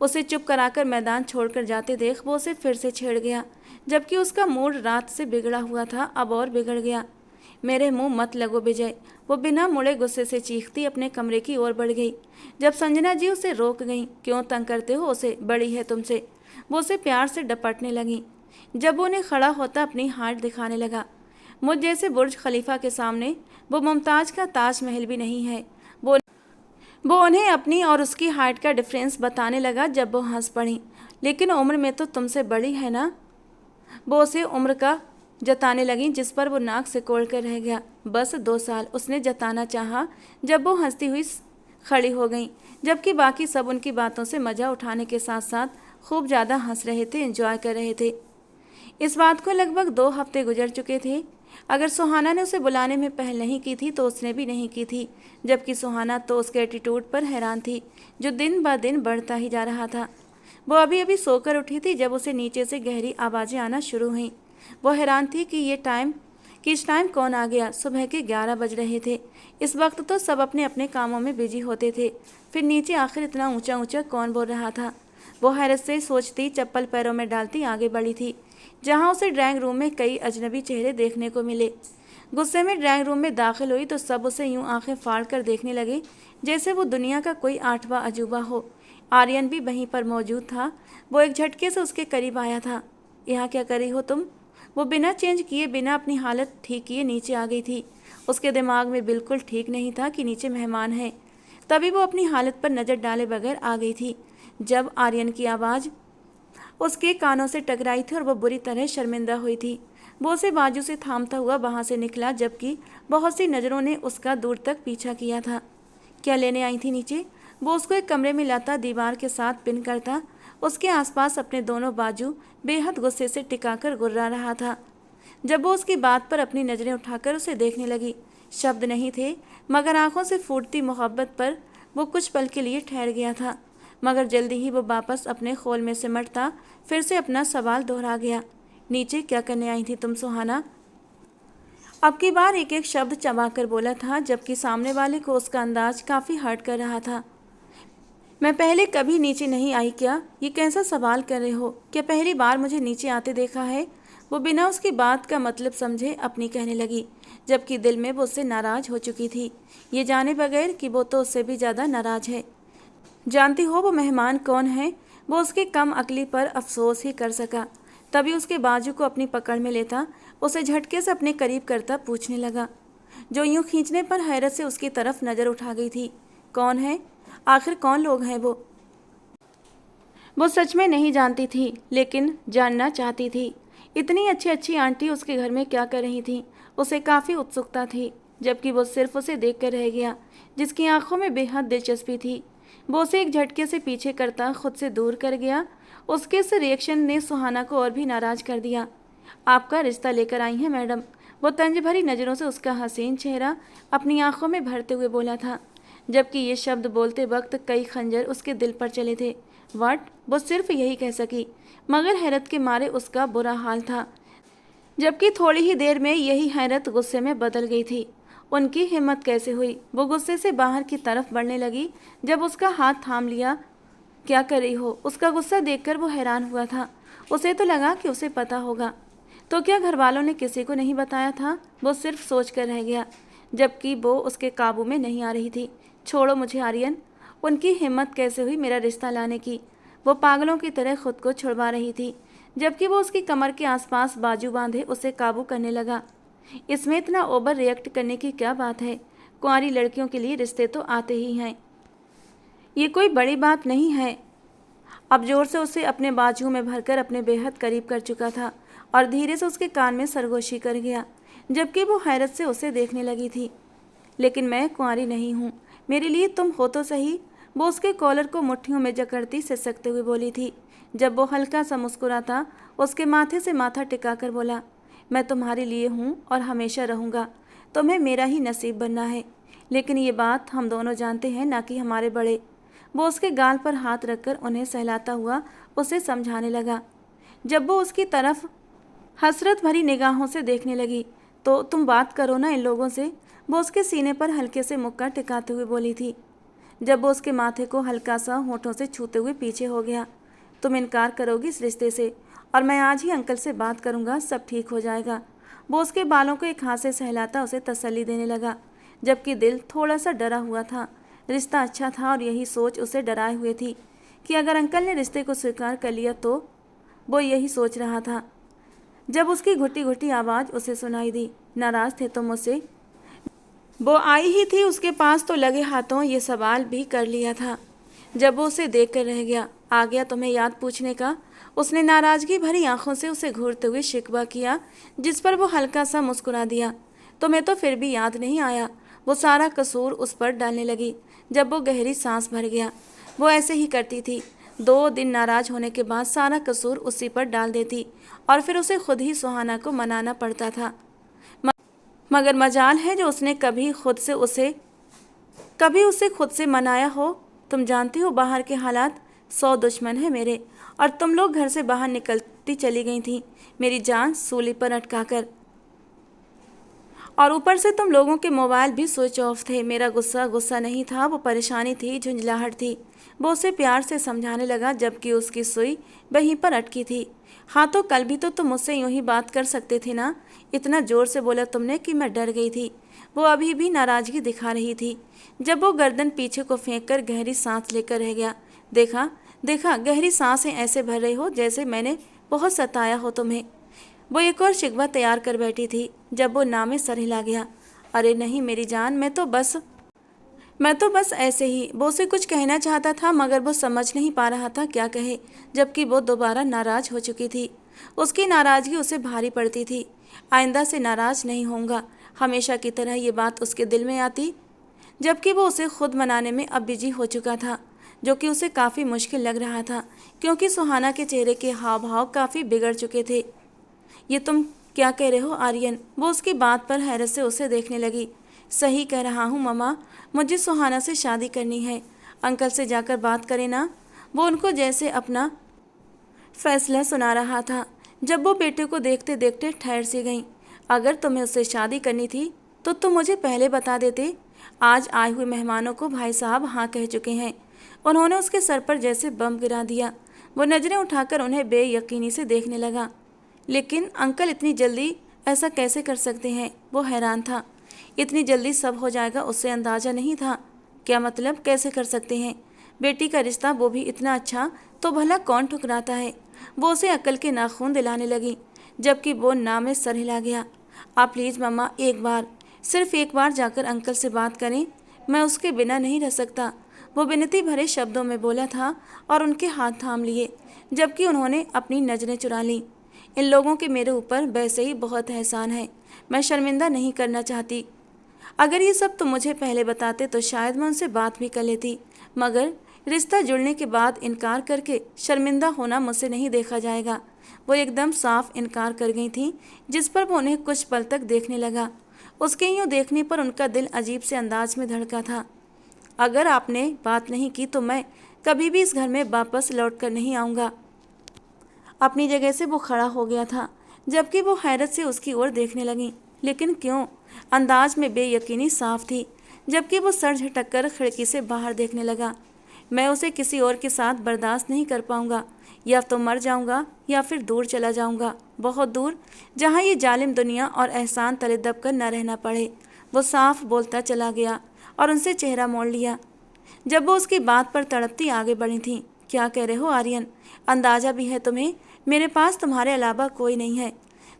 उसे चुप कराकर मैदान छोड़कर जाते देख वो उसे फिर से छेड़ गया, जबकि उसका मूड रात से बिगड़ा हुआ था, अब और बिगड़ गया। मेरे मुंह मत लगो विजय, वो बिना मुड़े गुस्से से चीखती अपने कमरे की ओर बढ़ गई। जब संजना जी उसे रोक गई, क्यों तंग करते हो उसे, बड़ी है तुमसे। वो उसे प्यार से डपटने लगी। जब वो उन्हें खड़ा होता अपनी हाथ दिखाने लगा, मुझ जैसे बुर्ज खलीफा के सामने वो मुमताज का ताजमहल भी नहीं है। वो उन्हें अपनी और उसकी हाइट का डिफरेंस बताने लगा। जब वो हंस पड़ी, लेकिन उम्र में तो तुमसे बड़ी है ना। वो उसे उम्र का जताने लगी, जिस पर वो नाक सिकोड़ कर रह गया। बस 2 साल, उसने जताना चाहा। जब वो हंसती हुई खड़ी हो गई, जबकि बाकी सब उनकी बातों से मज़ा उठाने के साथ साथ खूब ज़्यादा हंस रहे थे, एंजॉय कर रहे थे। इस बात को लगभग 2 हफ्ते गुजर चुके थे। अगर सुहाना ने उसे बुलाने में पहल नहीं की थी तो उसने भी नहीं की थी, जबकि सुहाना तो उसके एटीट्यूड पर हैरान थी, जो दिन ब दिन बढ़ता ही जा रहा था। वो अभी अभी सोकर उठी थी जब उसे नीचे से गहरी आवाज़ें आना शुरू हुईं। वो हैरान थी कि इस टाइम कौन आ गया। सुबह के 11 बज रहे थे। इस वक्त तो सब अपने अपने कामों में बिजी होते थे, फिर नीचे आखिर इतना ऊंचा ऊंचा कौन बोल रहा था। वो हैरत से सोचती चप्पल पैरों में डालती आगे बढ़ी थी, जहाँ उसे ड्राइंग रूम में कई अजनबी चेहरे देखने को मिले। गुस्से में ड्राइंग रूम में दाखिल हुई तो सब उसे यूं आंखें फाड़ कर देखने लगे जैसे वो दुनिया का कोई 8वां अजूबा हो। आर्यन भी वहीं पर मौजूद था। वो एक झटके से उसके करीब आया था। यहाँ क्या कर रही हो तुम? वो बिना चेंज किए, बिना अपनी हालत ठीक किए नीचे आ गई थी। उसके दिमाग में बिल्कुल ठीक नहीं था कि नीचे मेहमान है। तभी वो अपनी हालत पर नज़र डाले बगैर आ गई थी जब आर्यन की आवाज़ उसके कानों से टकराई थी और वो बुरी तरह शर्मिंदा हुई थी। वो उसे बाजू से थामता हुआ वहाँ से निकला, जबकि बहुत सी नज़रों ने उसका दूर तक पीछा किया था। क्या लेने आई थी नीचे? वो उसको एक कमरे में लाता, दीवार के साथ पिन करता, उसके आसपास अपने दोनों बाजू बेहद गुस्से से टिकाकर गुर्रा रहा था। जब वो उसकी बात पर अपनी नज़रें उठाकर उसे देखने लगी, शब्द नहीं थे मगर आंखों से फूटती मोहब्बत पर वो कुछ पल के लिए ठहर गया था। मगर जल्दी ही वो वापस अपने खोल में सिमटता फिर से अपना सवाल दोहरा गया, नीचे क्या करने आई थी तुम सुहाना? अब की बार एक एक शब्द चबाकर बोला था, जबकि सामने वाले को उसका अंदाज काफ़ी हर्ट कर रहा था। मैं पहले कभी नीचे नहीं आई क्या? ये कैसा सवाल कर रहे हो? क्या पहली बार मुझे नीचे आते देखा है? वो बिना उसकी बात का मतलब समझे अपनी कहने लगी, जबकि दिल में वो उससे नाराज़ हो चुकी थी, ये जाने बगैर कि वो तो उससे भी ज़्यादा नाराज़ है। जानती हो वो मेहमान कौन है? वो उसकी कम अक्ली पर अफसोस ही कर सका। तभी उसके बाजू को अपनी पकड़ में लेता, उसे झटके से अपने करीब करता पूछने लगा, जो यूं खींचने पर हैरत से उसकी तरफ नज़र उठा गई थी। कौन है? आखिर कौन लोग हैं वो? वो सच में नहीं जानती थी, लेकिन जानना चाहती थी। इतनी अच्छी अच्छी आंटी उसके घर में क्या कर रही थी? उसे काफ़ी उत्सुकता थी, जबकि वो सिर्फ उसे देख कर रह गया, जिसकी आंखों में बेहद दिलचस्पी थी। वो उसे एक झटके से पीछे करता खुद से दूर कर गया। उसके इस रिएक्शन ने सुहाना को और भी नाराज़ कर दिया। आपका रिश्ता लेकर आई हैं मैडम? वो तंज भरी नज़रों से उसका हसीन चेहरा अपनी आंखों में भरते हुए बोला था, जबकि ये शब्द बोलते वक्त कई खंजर उसके दिल पर चले थे। व्हाट? वो सिर्फ यही कह सकी, मगर हैरत के मारे उसका बुरा हाल था, जबकि थोड़ी ही देर में यही हैरत गुस्से में बदल गई थी। उनकी हिम्मत कैसे हुई? वो गुस्से से बाहर की तरफ बढ़ने लगी जब उसका हाथ थाम लिया। क्या कर रही हो? उसका गुस्सा देखकर वो हैरान हुआ था। उसे तो लगा कि उसे पता होगा। तो क्या घर वालों ने किसी को नहीं बताया था? वो सिर्फ सोच कर रह गया, जबकि वो उसके काबू में नहीं आ रही थी। छोड़ो मुझे आर्यन। उनकी हिम्मत कैसे हुई मेरा रिश्ता लाने की? वो पागलों की तरह खुद को छुड़वा रही थी, जबकि वो उसकी कमर के आसपास बाजू बांधे उसे काबू करने लगा। इसमें इतना ओवर रिएक्ट करने की क्या बात है? कुंवारी लड़कियों के लिए रिश्ते तो आते ही हैं, ये कोई बड़ी बात नहीं है। अब जोर से उसे अपने बाजुओं में भरकर अपने बेहद करीब कर चुका था और धीरे से उसके कान में सरगोशी कर गया, जबकि वो हैरत से उसे देखने लगी थी। लेकिन मैं कुंवारी नहीं हूँ, मेरे लिए तुम हो तो सही। वो उसके कॉलर को मुट्ठियों में जकड़ती सिसकते हुए बोली थी। जब वो हल्का सा मुस्कुराता उसके माथे से माथा टिकाकर बोला, मैं तुम्हारे लिए हूँ और हमेशा रहूँगा। तुम्हें मेरा ही नसीब बनना है, लेकिन ये बात हम दोनों जानते हैं, ना कि हमारे बड़े। वो उसके गाल पर हाथ रखकर उन्हें सहलाता हुआ उसे समझाने लगा। जब वो उसकी तरफ हसरत भरी निगाहों से देखने लगी, तो तुम बात करो ना इन लोगों से। वो उसके सीने पर हल्के से मुक्का टिकाते हुए बोली थी, जब वो उसके माथे को हल्का सा होठों से छूते हुए पीछे हो गया। तुम इनकार करोगी इस रिश्ते से, और मैं आज ही अंकल से बात करूंगा, सब ठीक हो जाएगा। वो उसके बालों को एक हाथ से सहलाता उसे तसल्ली देने लगा, जबकि दिल थोड़ा सा डरा हुआ था। रिश्ता अच्छा था और यही सोच उसे डराए हुए थी कि अगर अंकल ने रिश्ते को स्वीकार कर लिया तो। वो यही सोच रहा था जब उसकी घुटी घुटी आवाज़ उसे सुनाई दी, नाराज़ थे तुम मुझसे? वो आई ही थी उसके पास तो लगे हाथों ये सवाल भी कर लिया था। जब वो उसे देख कर रह गया, आ गया तुम्हें याद पूछने का? उसने नाराज़गी भरी आंखों से उसे घूरते हुए शिकवा किया, जिस पर वो हल्का सा मुस्कुरा दिया। तुम्हें तो फिर भी याद नहीं आया? वो सारा कसूर उस पर डालने लगी। जब वो गहरी सांस भर गया, वो ऐसे ही करती थी। 2 दिन नाराज़ होने के बाद सारा कसूर उसी पर डाल देती और फिर उसे खुद ही सुहाना को मनाना पड़ता था। मगर मजाल है जो उसने कभी उसे खुद से मनाया हो। तुम जानती हो बाहर के हालात, 100 दुश्मन है मेरे, और तुम लोग घर से बाहर निकलती चली गई थी मेरी जान सूली पर अटका कर। और ऊपर से तुम लोगों के मोबाइल भी स्विच ऑफ थे। मेरा गुस्सा गुस्सा नहीं था, वो परेशानी थी, झुंझलाहट थी। वो उसे प्यार से समझाने लगा, जबकि उसकी सुई वहीं पर अटकी थी। हाँ तो कल भी तो तुम मुझसे यूं ही बात कर सकते थे ना। इतना जोर से बोला तुमने कि मैं डर गई थी। वो अभी भी नाराजगी दिखा रही थी। जब वो गर्दन पीछे को फेंक कर गहरी सांस लेकर रह गया। देखा देखा, गहरी सांसें ऐसे भर रही हो जैसे मैंने बहुत सताया हो तुम्हें। वो एक और शिकवा तैयार कर बैठी थी जब वो नाम में सर हिला गया। अरे नहीं मेरी जान, मैं तो बस ऐसे ही। वो उसे कुछ कहना चाहता था मगर वो समझ नहीं पा रहा था क्या कहे, जबकि वो दोबारा नाराज हो चुकी थी। उसकी नाराजगी उसे भारी पड़ती थी। आइंदा से नाराज नहीं होऊंगा, हमेशा की तरह ये बात उसके दिल में आती, जबकि वो उसे खुद मनाने में अब बिजी हो चुका था, जो कि उसे काफ़ी मुश्किल लग रहा था क्योंकि सुहाना के चेहरे के हाव भाव काफ़ी बिगड़ चुके थे। ये तुम क्या कह रहे हो आर्यन? वो उसकी बात पर हैरत से उसे देखने लगी। सही कह रहा हूँ मम्मा, मुझे सुहाना से शादी करनी है। अंकल से जाकर बात करें ना। वो उनको जैसे अपना फैसला सुना रहा था जब वो बेटे को देखते देखते ठहर सी गई। अगर तुम्हें उससे शादी करनी थी तो तुम मुझे पहले बता देते। आज आए हुए मेहमानों को भाई साहब हाँ कह चुके हैं। उन्होंने उसके सर पर जैसे बम गिरा दिया। वो नज़रें उठाकर उन्हें बेयकीनी से देखने लगा। लेकिन अंकल इतनी जल्दी ऐसा कैसे कर सकते हैं? वो हैरान था। इतनी जल्दी सब हो जाएगा उससे अंदाज़ा नहीं था। क्या मतलब कैसे कर सकते हैं? बेटी का रिश्ता, वो भी इतना अच्छा, तो भला कौन ठुकराता है? वो उसे अक्ल के नाखून दिलाने लगी, जबकि वो ना में सर हिला गया। आप प्लीज़ मम्मा, एक बार, सिर्फ एक बार जाकर अंकल से बात करें। मैं उसके बिना नहीं रह सकता। वो विनती भरे शब्दों में बोला था और उनके हाथ थाम लिए, जबकि उन्होंने अपनी नज़रें चुरा लीं। इन लोगों के मेरे ऊपर वैसे ही बहुत एहसान है। मैं शर्मिंदा नहीं करना चाहती। अगर ये सब तुम मुझे पहले बताते तो शायद मैं उनसे बात भी कर लेती, मगर रिश्ता जुड़ने के बाद इनकार करके शर्मिंदा होना मुझसे नहीं देखा जाएगा। वो एकदम साफ इनकार कर गई थी, जिस पर वो उन्हें कुछ पल तक देखने लगा। उसके यूँ देखने पर उनका दिल अजीब से अंदाज में धड़का था। अगर आपने बात नहीं की तो मैं कभी भी इस घर में वापस लौट कर नहीं आऊँगा। अपनी जगह से वो खड़ा हो गया था, जबकि वो हैरत से उसकी ओर देखने लगी। लेकिन क्यों? अंदाज में बेयकीनी साफ थी, जबकि वो सर झटक कर खिड़की से बाहर देखने लगा। मैं उसे किसी और के साथ बर्दाश्त नहीं कर पाऊंगा। या तो मर जाऊंगा या फिर दूर चला जाऊंगा, बहुत दूर, जहाँ ये जालिम दुनिया और एहसान तले दबकर न रहना पड़े। वो साफ बोलता चला गया और उनसे चेहरा मोड़ लिया। जब वो उसकी बात पर तड़पती आगे बढ़ी थी। क्या कह रहे हो आर्यन? अंदाज़ा भी है तुम्हें? मेरे पास तुम्हारे अलावा कोई नहीं है।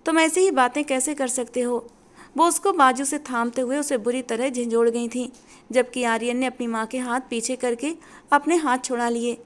तुम ऐसी ही बातें कैसे कर सकते हो? वो उसको बाजू से थामते हुए उसे बुरी तरह झंझोड़ गई थी, जबकि आर्यन ने अपनी माँ के हाथ पीछे करके अपने हाथ छुड़ा लिए।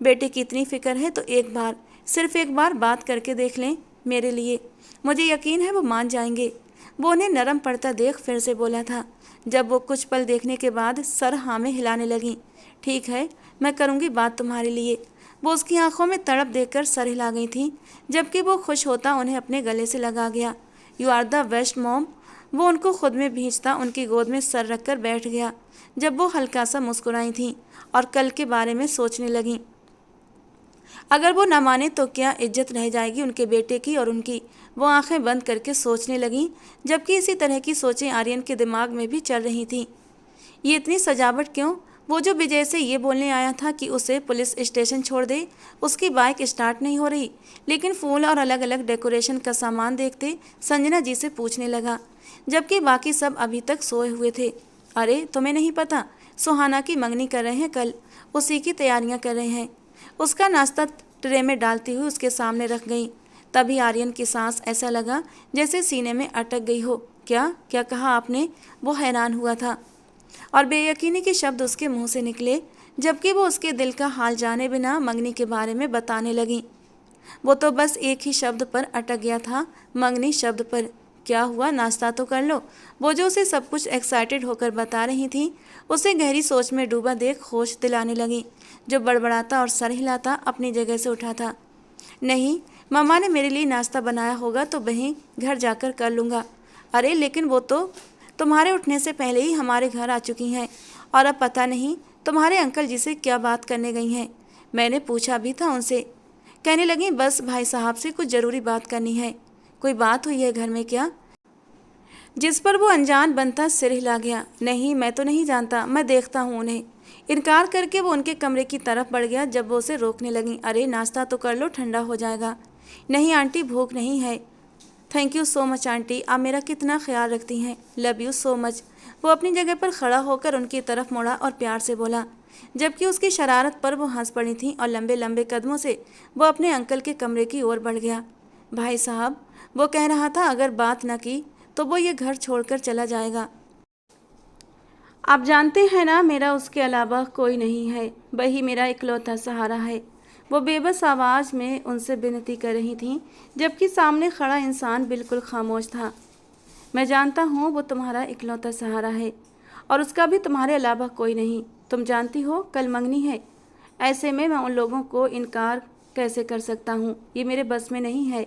बेटे की इतनी फिक्र है तो एक बार, सिर्फ एक बार बात करके देख लें मेरे लिए। मुझे यकीन है वो मान जाएंगे। वो उन्हें नरम पड़ता देख फिर से बोला था, जब वो कुछ पल देखने के बाद सर हाँ में हिलाने लगी। ठीक है, मैं करूँगी बात तुम्हारे लिए। वो उसकी आंखों में तड़प देखकर सर हिला गई थी, जबकि वो खुश होता उन्हें अपने गले से लगा गया। You are the best mom. वो उनको खुद में भींचता उनकी गोद में सर रखकर बैठ गया, जब वो हल्का सा मुस्कुराई थी और कल के बारे में सोचने लगी। अगर वो न माने तो क्या इज्जत रह जाएगी उनके बेटे की और उनकी? वो आंखें बंद करके सोचने लगी, जबकि इसी तरह की सोचें आर्यन के दिमाग में भी चल रही थीं। ये इतनी सजावट क्यों? वो जो विजय से ये बोलने आया था कि उसे पुलिस स्टेशन छोड़ दे, उसकी बाइक स्टार्ट नहीं हो रही। लेकिन फूल और अलग अलग डेकोरेशन का सामान देखते संजना जी से पूछने लगा, जबकि बाकी सब अभी तक सोए हुए थे। अरे तुम्हें नहीं पता, सुहाना की मंगनी कर रहे हैं कल, उसी की तैयारियां कर रहे हैं। उसका नाश्ता ट्रे में डालती हुई उसके सामने रख गई। तभी आर्यन की सांस ऐसा लगा जैसे सीने में अटक गई हो। क्या क्या कहा आपने? वो हैरान हुआ था और बेयकीनी के शब्द उसके मुंह से निकले, जबकि वो उसके दिल का हाल जाने बिना मंगनी के बारे में बताने लगी। वो तो बस एक ही शब्द पर अटक गया था, मंगनी शब्द पर। क्या हुआ? नाश्ता तो कर लो। वो जो उसे सब कुछ एक्साइटेड होकर बता रही थी, उसे गहरी सोच में डूबा देख होश दिलाने लगी। जो बड़बड़ाता और सर हिलाता अपनी जगह से उठा था। नहीं, मम्मा ने मेरे लिए नाश्ता बनाया होगा तो वहीं घर जाकर कर लूँगा। अरे लेकिन वो तो तुम्हारे उठने से पहले ही हमारे घर आ चुकी हैं और अब पता नहीं तुम्हारे अंकल जी से क्या बात करने गई हैं। मैंने पूछा भी था उनसे। कहने लगी बस भाई साहब से कुछ ज़रूरी बात करनी है। कोई बात हुई है घर में क्या? जिस पर वो अनजान बनता सिर हिला गया। नहीं, मैं तो नहीं जानता, मैं देखता हूँ उन्हें। इनकार करके वो उनके कमरे की तरफ बढ़ गया। जब वो उसे रोकने लगी, अरे नाश्ता तो कर लो, ठंडा हो जाएगा। नहीं आंटी, भूख नहीं है। Thank you so much aunty, आप मेरा कितना ख्याल रखती हैं। Love you so much. वो अपनी जगह पर खड़ा होकर उनकी तरफ मुड़ा और प्यार से बोला, जबकि उसकी शरारत पर वो हंस पड़ी थी और लंबे लंबे कदमों से वो अपने अंकल के कमरे की ओर बढ़ गया। भाई साहब, वो कह रहा था, अगर बात न की तो वो ये घर छोड़कर चला जाएगा। आप जानते हैं ना, मेरा उसके अलावा कोई नहीं है, वही मेरा इकलौता सहारा है। वो बेबस आवाज़ में उनसे विनती कर रही थी, जबकि सामने खड़ा इंसान बिल्कुल खामोश था। मैं जानता हूँ वो तुम्हारा इकलौता सहारा है और उसका भी तुम्हारे अलावा कोई नहीं। तुम जानती हो कल मंगनी है, ऐसे में मैं उन लोगों को इनकार कैसे कर सकता हूँ। ये मेरे बस में नहीं है,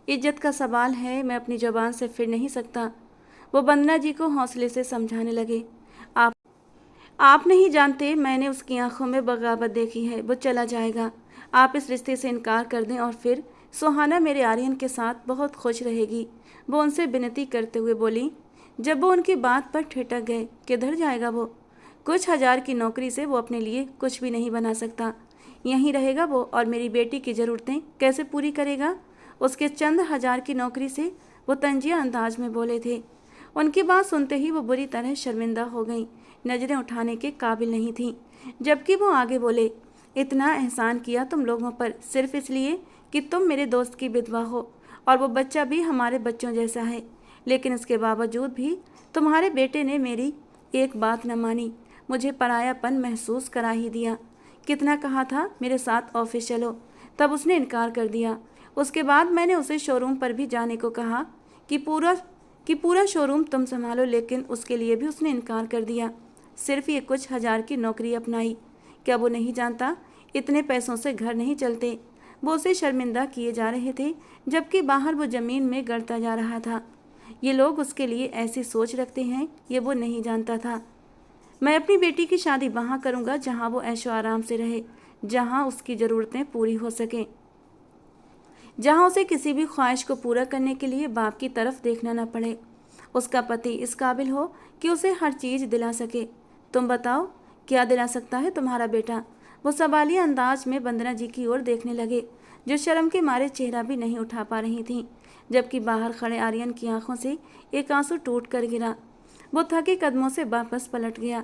इज्जत का सवाल है, मैं अपनी ज़ुबान से फिर नहीं सकता। वो वंदना जी को हौसले से समझाने लगे, आप नहीं जानते, मैंने उसकी आंखों में बगावत देखी है। वो चला जाएगा, आप इस रिश्ते से इनकार कर दें और फिर सुहाना मेरे आर्यन के साथ बहुत खुश रहेगी। वो उनसे विनती करते हुए बोली। जब वो उनकी बात पर ठिठक गए, किधर जाएगा वो? कुछ हजार की नौकरी से वो अपने लिए कुछ भी नहीं बना सकता। यहीं रहेगा वो, और मेरी बेटी की ज़रूरतें कैसे पूरी करेगा? उसके चंद हजार की नौकरी से, वो तंजिया अंदाज में बोले थे। उनकी बात सुनते ही वो बुरी तरह शर्मिंदा हो गई, नज़रें उठाने के काबिल नहीं थीं। जबकि वो आगे बोले, इतना एहसान किया तुम लोगों पर सिर्फ इसलिए कि तुम मेरे दोस्त की विधवा हो, और वो बच्चा भी हमारे बच्चों जैसा है। लेकिन इसके बावजूद भी तुम्हारे बेटे ने मेरी एक बात न मानी, मुझे परायापन महसूस करा ही दिया। कितना कहा था मेरे साथ ऑफिस चलो, तब उसने इनकार कर दिया। उसके बाद मैंने उसे शोरूम पर भी जाने को कहा कि पूरा शोरूम तुम संभालो, लेकिन उसके लिए भी उसने इनकार कर दिया। सिर्फ ये कुछ हजार की नौकरी अपनाई। क्या वो नहीं जानता, इतने पैसों से घर नहीं चलते? वो उसे शर्मिंदा किए जा रहे थे, जबकि बाहर वो ज़मीन में गड़ता जा रहा था। ये लोग उसके लिए ऐसी सोच रखते हैं, ये वो नहीं जानता था। मैं अपनी बेटी की शादी वहाँ करूँगा जहाँ वो ऐशो आराम से रहे, जहाँ उसकी ज़रूरतें पूरी हो सकें, जहाँ उसे किसी भी ख्वाहिश को पूरा करने के लिए बाप की तरफ देखना न पड़े। उसका पति इस काबिल हो कि उसे हर चीज़ दिला सके। तुम बताओ, क्या दिला सकता है तुम्हारा बेटा? वो सवालिया अंदाज में वंदना जी की ओर देखने लगे, जो शर्म के मारे चेहरा भी नहीं उठा पा रही थीं। जबकि बाहर खड़े आर्यन की आंखों से एक आंसू टूट कर गिरा। वो थके कदमों से वापस पलट गया।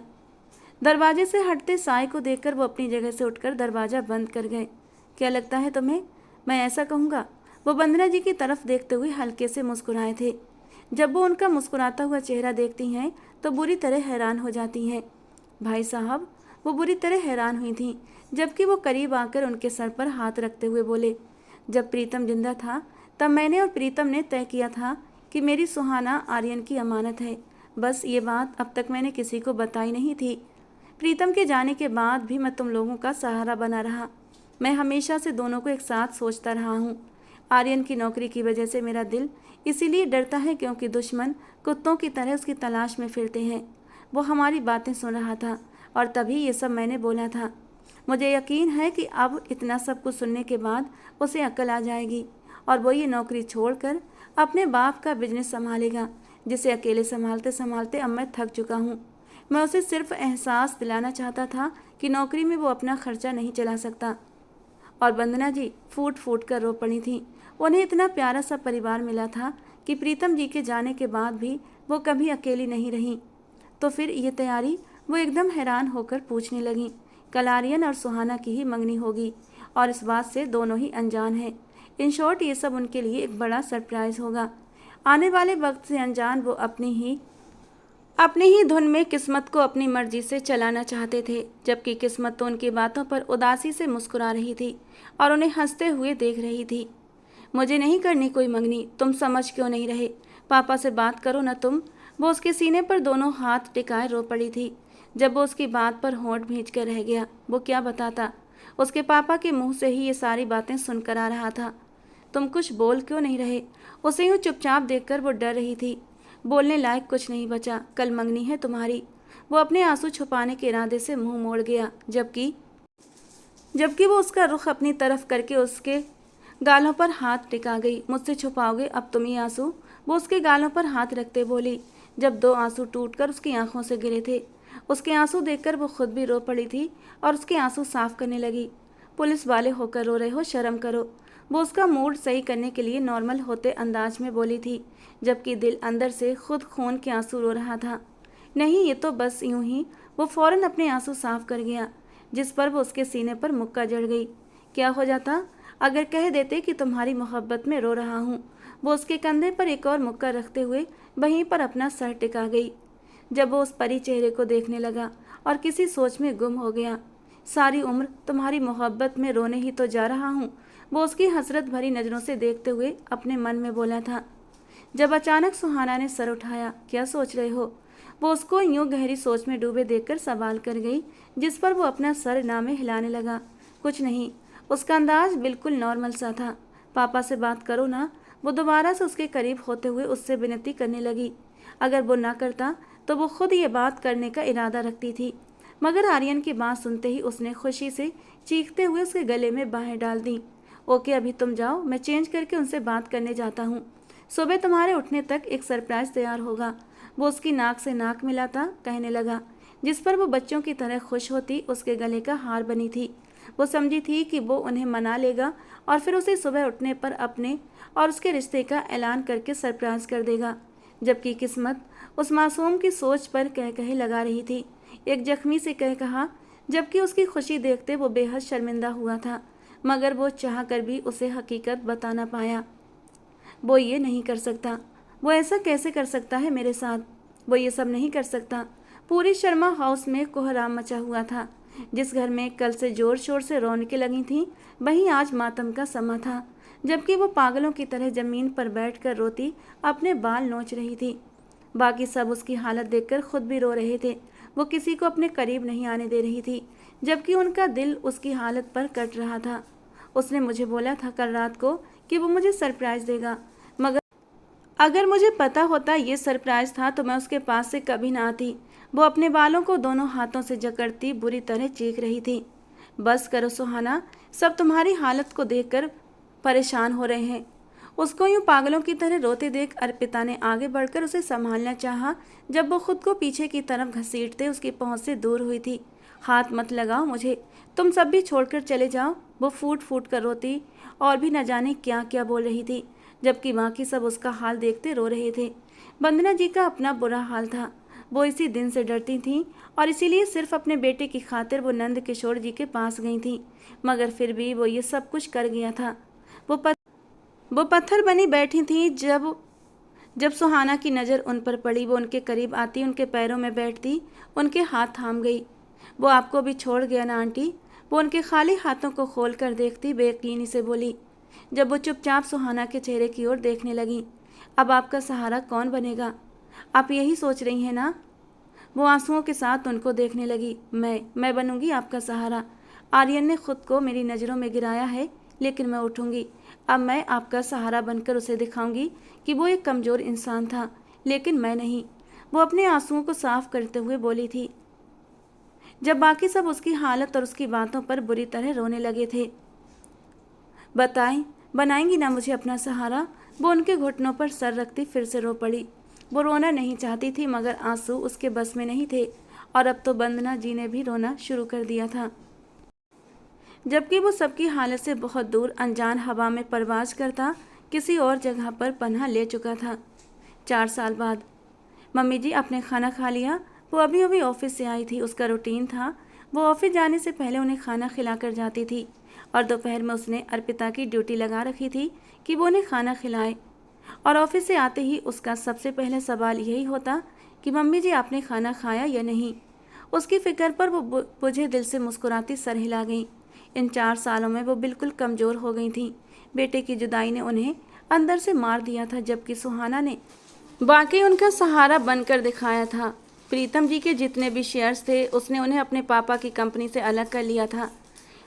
दरवाजे से हटते साय को देखकर वो अपनी जगह से उठकर दरवाज़ा बंद कर गए। क्या लगता है तुम्हें मैं ऐसा कहूँगा? वो वंदना जी की तरफ देखते हुए हल्के से मुस्कुराए थे। जब वो उनका मुस्कुराता हुआ चेहरा देखती हैं तो बुरी तरह हैरान हो जाती हैं। भाई साहब, वो बुरी तरह हैरान हुई थीं, जबकि वो करीब आकर उनके सर पर हाथ रखते हुए बोले, जब प्रीतम जिंदा था तब मैंने और प्रीतम ने तय किया था कि मेरी सुहाना आर्यन की अमानत है। बस ये बात अब तक मैंने किसी को बताई नहीं थी। प्रीतम के जाने के बाद भी मैं तुम लोगों का सहारा बना रहा। मैं हमेशा से दोनों को एक साथ सोचता रहा हूँ। आर्यन की नौकरी की वजह से मेरा दिल इसीलिए डरता है क्योंकि दुश्मन कुत्तों की तरह उसकी तलाश में फिरते हैं। वो हमारी बातें सुन रहा था और तभी ये सब मैंने बोला था। मुझे यकीन है कि अब इतना सब कुछ सुनने के बाद उसे अक्ल आ जाएगी और वो ये नौकरी छोड़कर अपने बाप का बिजनेस संभालेगा, जिसे अकेले संभालते संभालते अब मैं थक चुका हूँ। मैं उसे सिर्फ एहसास दिलाना चाहता था कि नौकरी में वो अपना खर्चा नहीं चला सकता। और वंदना जी फूट फूट कर रो पड़ी थी। उन्हें इतना प्यारा सा परिवार मिला था कि प्रीतम जी के जाने के बाद भी वो कभी अकेली नहीं रहीं। तो फिर ये तैयारी? वो एकदम हैरान होकर पूछने लगी। कल आर्यन और सुहाना की ही मंगनी होगी और इस बात से दोनों ही अनजान हैं। इन शॉर्ट ये सब उनके लिए एक बड़ा सरप्राइज़ होगा। आने वाले वक्त से अनजान वो अपनी ही धुन में किस्मत को अपनी मर्जी से चलाना चाहते थे, जबकि किस्मत तो उनकी बातों पर उदासी से मुस्कुरा रही थी और उन्हें हंसते हुए देख रही थी। मुझे नहीं करनी कोई मंगनी, तुम समझ क्यों नहीं रहे? पापा से बात करो ना तुम। वो उसके सीने पर दोनों हाथ टिकाए रो पड़ी थी। जब वो उसकी बात पर होंठ भींच कर रह गया, वो क्या बताता? उसके पापा के मुंह से ही ये सारी बातें सुनकर आ रहा था। तुम कुछ बोल क्यों नहीं रहे? उसे यूँ चुपचाप देखकर वो डर रही थी। बोलने लायक कुछ नहीं बचा। कल मंगनी है तुम्हारी। वो अपने आंसू छुपाने के इरादे से मुंह मोड़ गया, जबकि वो उसका रुख अपनी तरफ करके उसके गालों पर हाथ टिका गई। मुझसे छुपाओगे अब तुम ये आंसू? वो उसके गालों पर हाथ रखते बोली, जब 2 आंसू टूटकर उसकी आंखों से गिरे थे। उसके आंसू देखकर वो खुद भी रो पड़ी थी और उसके आंसू साफ करने लगी। पुलिस वाले होकर रो रहे हो, शर्म करो। वो उसका मूड सही करने के लिए नॉर्मल होते अंदाज में बोली थी, जबकि दिल अंदर से खुद खून के आंसू रो रहा था। नहीं, ये तो बस यूं ही। वो फौरन अपने आंसू साफ कर गया, जिस पर वो उसके सीने पर मुक्का जड़ गई। क्या हो जाता अगर कह देते कि तुम्हारी मोहब्बत में रो रहा हूँ। वो उसके कंधे पर एक और मुक्का रखते हुए वहीं पर अपना सर टिका गई। जब वो उस परी चेहरे को देखने लगा और किसी सोच में गुम हो गया। सारी उम्र तुम्हारी मोहब्बत में रोने ही तो जा रहा हूँ, वो उसकी हसरत भरी नज़रों से देखते हुए अपने मन में बोला था। जब अचानक सुहाना ने सर उठाया, क्या सोच रहे हो? वो उसको यूं गहरी सोच में डूबे देखकर सवाल कर गई, जिस पर वो अपना सर नामे हिलाने लगा। कुछ नहीं। उसका अंदाज बिल्कुल नॉर्मल सा था। पापा से बात करो ना। वो दोबारा से उसके करीब होते हुए उससे विनती करने लगी। अगर वो ना करता तो वो खुद ये बात करने का इरादा रखती थी, मगर आर्यन की बात सुनते ही उसने खुशी से चीखते हुए उसके गले में बाहें डाल दी। ओके, अभी तुम जाओ, मैं चेंज करके उनसे बात करने जाता हूँ। सुबह तुम्हारे उठने तक एक सरप्राइज तैयार होगा। वो उसकी नाक से नाक मिलाता कहने लगा, जिस पर वो बच्चों की तरह खुश होती उसके गले का हार बनी थी। वो समझी थी कि वो उन्हें मना लेगा और फिर उसे सुबह उठने पर अपने और उसके रिश्ते का ऐलान करके सरप्राइज कर देगा, जबकि किस्मत उस मासूम की सोच पर कह कहे लगा रही थी। एक जख्मी से कह कहा, जबकि उसकी खुशी देखते वो बेहद शर्मिंदा हुआ था, मगर वो चाह कर भी उसे हकीकत बता ना पाया। वो ये नहीं कर सकता। वो ऐसा कैसे कर सकता है मेरे साथ? वो ये सब नहीं कर सकता। पूरी शर्मा हाउस में कोहराम मचा हुआ था। जिस घर में कल से जोर शोर से रौनकें लगी थीं, वहीं आज मातम का समा था, जबकि वो पागलों की तरह जमीन पर बैठकर रोती अपने बाल नोच रही थी। बाकी सब उसकी हालत देखकर खुद भी रो रहे थे। वो किसी को अपने करीब नहीं आने दे रही थी, जबकि उनका दिल उसकी हालत पर कट रहा था। उसने मुझे बोला था कल रात को कि वो मुझे सरप्राइज देगा, मगर अगर मुझे पता होता ये सरप्राइज था तो मैं उसके पास से कभी ना आती। वो अपने बालों को दोनों हाथों से जकड़ती बुरी तरह चीख रही थी। बस करो सुहाना, सब तुम्हारी हालत को देखकर परेशान हो रहे हैं। उसको यूं पागलों की तरह रोते देख अर्पिता ने आगे बढ़कर उसे संभालना चाहा, जब वो खुद को पीछे की तरफ घसीटते उसकी पहुंच से दूर हुई थी। हाथ मत लगाओ मुझे, तुम सब भी छोड़कर चले जाओ। वो फूट फूट कर रोती और भी न जाने क्या क्या बोल रही थी, जबकि बाकी सब उसका हाल देखते रो रहे थे। वंदना जी का अपना बुरा हाल था। वो इसी दिन से डरती थीं और इसीलिए सिर्फ अपने बेटे की खातिर वो नंद किशोर जी के पास गई थी, मगर फिर भी वो ये सब कुछ कर गया था। वो पत्थर बनी बैठी थी। जब सुहाना की नज़र उन पर पड़ी, वो उनके करीब आती, उनके पैरों में बैठती, उनके हाथ थाम गई। वो आपको भी छोड़ गया ना आंटी? वो उनके खाली हाथों को खोल कर देखती बेयकीनी से बोली, जब वो चुपचाप सुहाना के चेहरे की ओर देखने लगी। अब आपका सहारा कौन बनेगा? आप यही सोच रही हैं ना? वो आंसुओं के साथ उनको देखने लगी। मैं बनूंगी आपका सहारा। आर्यन ने खुद को मेरी नज़रों में गिराया है, लेकिन मैं उठूंगी। अब मैं आपका सहारा बनकर उसे दिखाऊंगी कि वो एक कमज़ोर इंसान था, लेकिन मैं नहीं। वो अपने आंसुओं को साफ करते हुए बोली थी, जब बाकी सब उसकी हालत और उसकी बातों पर बुरी तरह रोने लगे थे। बताएं, बनाएंगी ना मुझे अपना सहारा? वो उनके घुटनों पर सर रखती फिर से रो पड़ी। वो रोना नहीं चाहती थी, मगर आंसू उसके बस में नहीं थे, और अब तो वंदना जी ने भी रोना शुरू कर दिया था, जबकि वो सबकी हालत से बहुत दूर अनजान हवा में परवाज करता किसी और जगह पर पनाह ले चुका था। 4 साल बाद। मम्मी जी, आपने खाना खा लिया? वो अभी अभी ऑफिस से आई थी। उसका रूटीन था, वो ऑफिस जाने से पहले उन्हें खाना खिलाकर जाती थी, और दोपहर में उसने अर्पिता की ड्यूटी लगा रखी थी कि वो उन्हें खाना खिलाए। और ऑफिस से आते ही उसका सबसे पहला सवाल यही होता कि मम्मी जी, आपने खाना खाया या नहीं? उसकी फिक्र पर वो बुझे दिल से मुस्कुराती सर हिला गई। इन 4 सालों में वो बिल्कुल कमज़ोर हो गई थी। बेटे की जुदाई ने उन्हें अंदर से मार दिया था, जबकि सुहाना ने वाकई उनका सहारा बनकर दिखाया था। प्रीतम जी के जितने भी शेयर्स थे उसने उन्हें अपने पापा की कंपनी से अलग कर लिया था।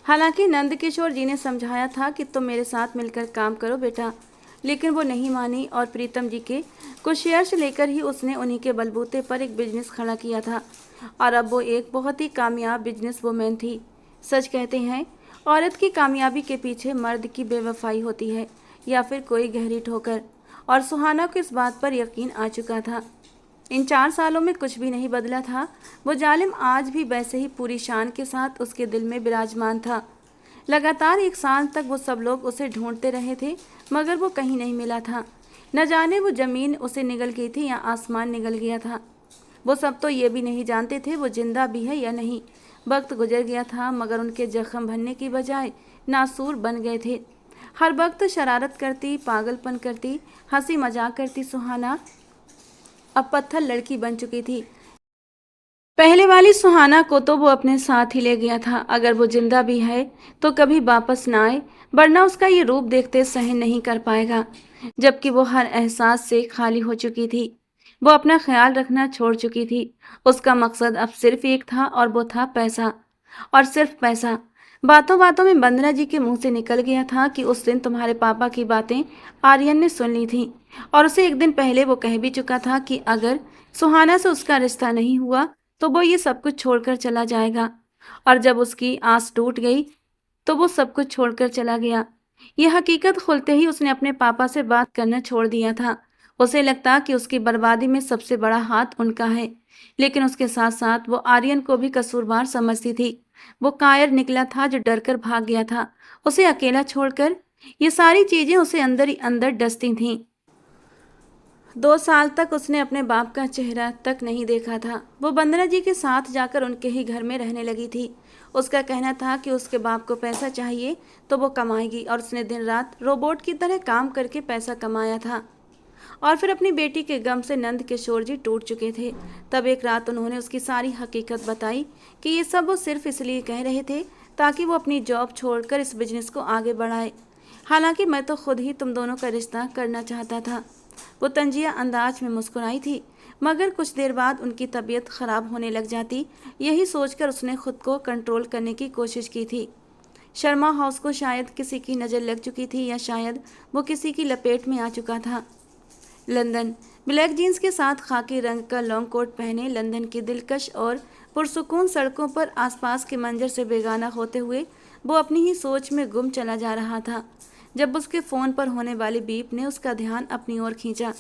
हालांकि नंद किशोर जी ने समझाया था कि तुम मेरे साथ मिलकर काम करो बेटा, लेकिन वो नहीं मानी, और प्रीतम जी के कुछ शेयर्स लेकर ही उसने उन्हीं के बलबूते पर एक बिजनेस खड़ा किया था, और अब वो एक बहुत ही कामयाब बिजनेस वुमेन थी। सच कहते हैं, औरत की कामयाबी के पीछे मर्द की बेवफाई होती है, या फिर कोई गहरी ठोकर। और सुहाना को इस बात पर यकीन आ चुका था। इन 4 सालों में कुछ भी नहीं बदला था। वो जालिम आज भी वैसे ही पूरी शान के साथ उसके दिल में विराजमान था। लगातार 1 साल तक वो सब लोग उसे ढूंढते रहे थे, मगर वो कहीं नहीं मिला था। न जाने वो ज़मीन उसे निगल गई थी या आसमान निगल गया था। वो सब तो ये भी नहीं जानते थे वो जिंदा भी है या नहीं। वक्त गुजर गया था, मगर उनके जख्म भरने की बजाय नासूर बन गए थे। हर वक्त शरारत करती, पागलपन करती, हंसी मजाक करती सुहाना अब पत्थर लड़की बन चुकी थी। पहले वाली सुहाना को तो वो अपने साथ ही ले गया था। अगर वो जिंदा भी है तो कभी वापस ना आए, वरना उसका ये रूप देखते सहन नहीं कर पाएगा। जबकि वो हर एहसास से खाली हो चुकी थी। वो अपना ख्याल रखना छोड़ चुकी थी। उसका मकसद अब सिर्फ एक था और वो था पैसा, और सिर्फ पैसा। बातों बातों में वंदना जी के मुंह से निकल गया था कि उस दिन तुम्हारे पापा की बातें आर्यन ने सुन ली थी, और उसे एक दिन पहले वो कह भी चुका था कि अगर सुहाना से उसका रिश्ता नहीं हुआ तो वो ये सब कुछ छोड़कर चला जाएगा। और जब उसकी आस टूट गई तो वो सब कुछ छोड़कर चला गया। यह हकीकत खुलते ही उसने अपने पापा से बात करना छोड़ दिया था। उसे लगता कि उसकी बर्बादी में सबसे बड़ा हाथ उनका है, लेकिन उसके साथ साथ वो आर्यन को भी कसूरवार समझती थी। वो कायर निकला था जो डरकर भाग गया था, उसे अकेला छोड़कर। ये सारी चीजें उसे अंदर ही अंदर डसती थीं। 2 साल तक उसने अपने बाप का चेहरा तक नहीं देखा था। वो वंदना जी के साथ जाकर उनके ही घर में रहने लगी थी। उसका कहना था कि उसके बाप को पैसा चाहिए तो वो कमाएगी, और उसने दिन रात रोबोट की तरह काम करके पैसा कमाया था। और फिर अपनी बेटी के गम से नंद किशोर जी टूट चुके थे। तब एक रात उन्होंने उसकी सारी हकीकत बताई कि ये सब वो सिर्फ इसलिए कह रहे थे ताकि वो अपनी जॉब छोड़कर इस बिजनेस को आगे बढ़ाए। हालांकि मैं तो खुद ही तुम दोनों का रिश्ता करना चाहता था। वो तंजिया अंदाज में मुस्कुराई थी, मगर कुछ देर बाद उनकी तबीयत खराब होने लग जाती। यही सोचकर उसने खुद को कंट्रोल करने की कोशिश की थी। शर्मा हाउस को शायद किसी की नज़र लग चुकी थी, या शायद वो किसी की लपेट में आ चुका था। लंदन ब्लैक जीन्स के साथ खाकी रंग का लॉन्ग कोट पहने, लंदन की दिलकश और पुरसुकून सड़कों पर आसपास के मंजर से बेगाना होते हुए वो अपनी ही सोच में गुम चला जा रहा था, जब उसके फ़ोन पर होने वाली बीप ने उसका ध्यान अपनी ओर खींचा।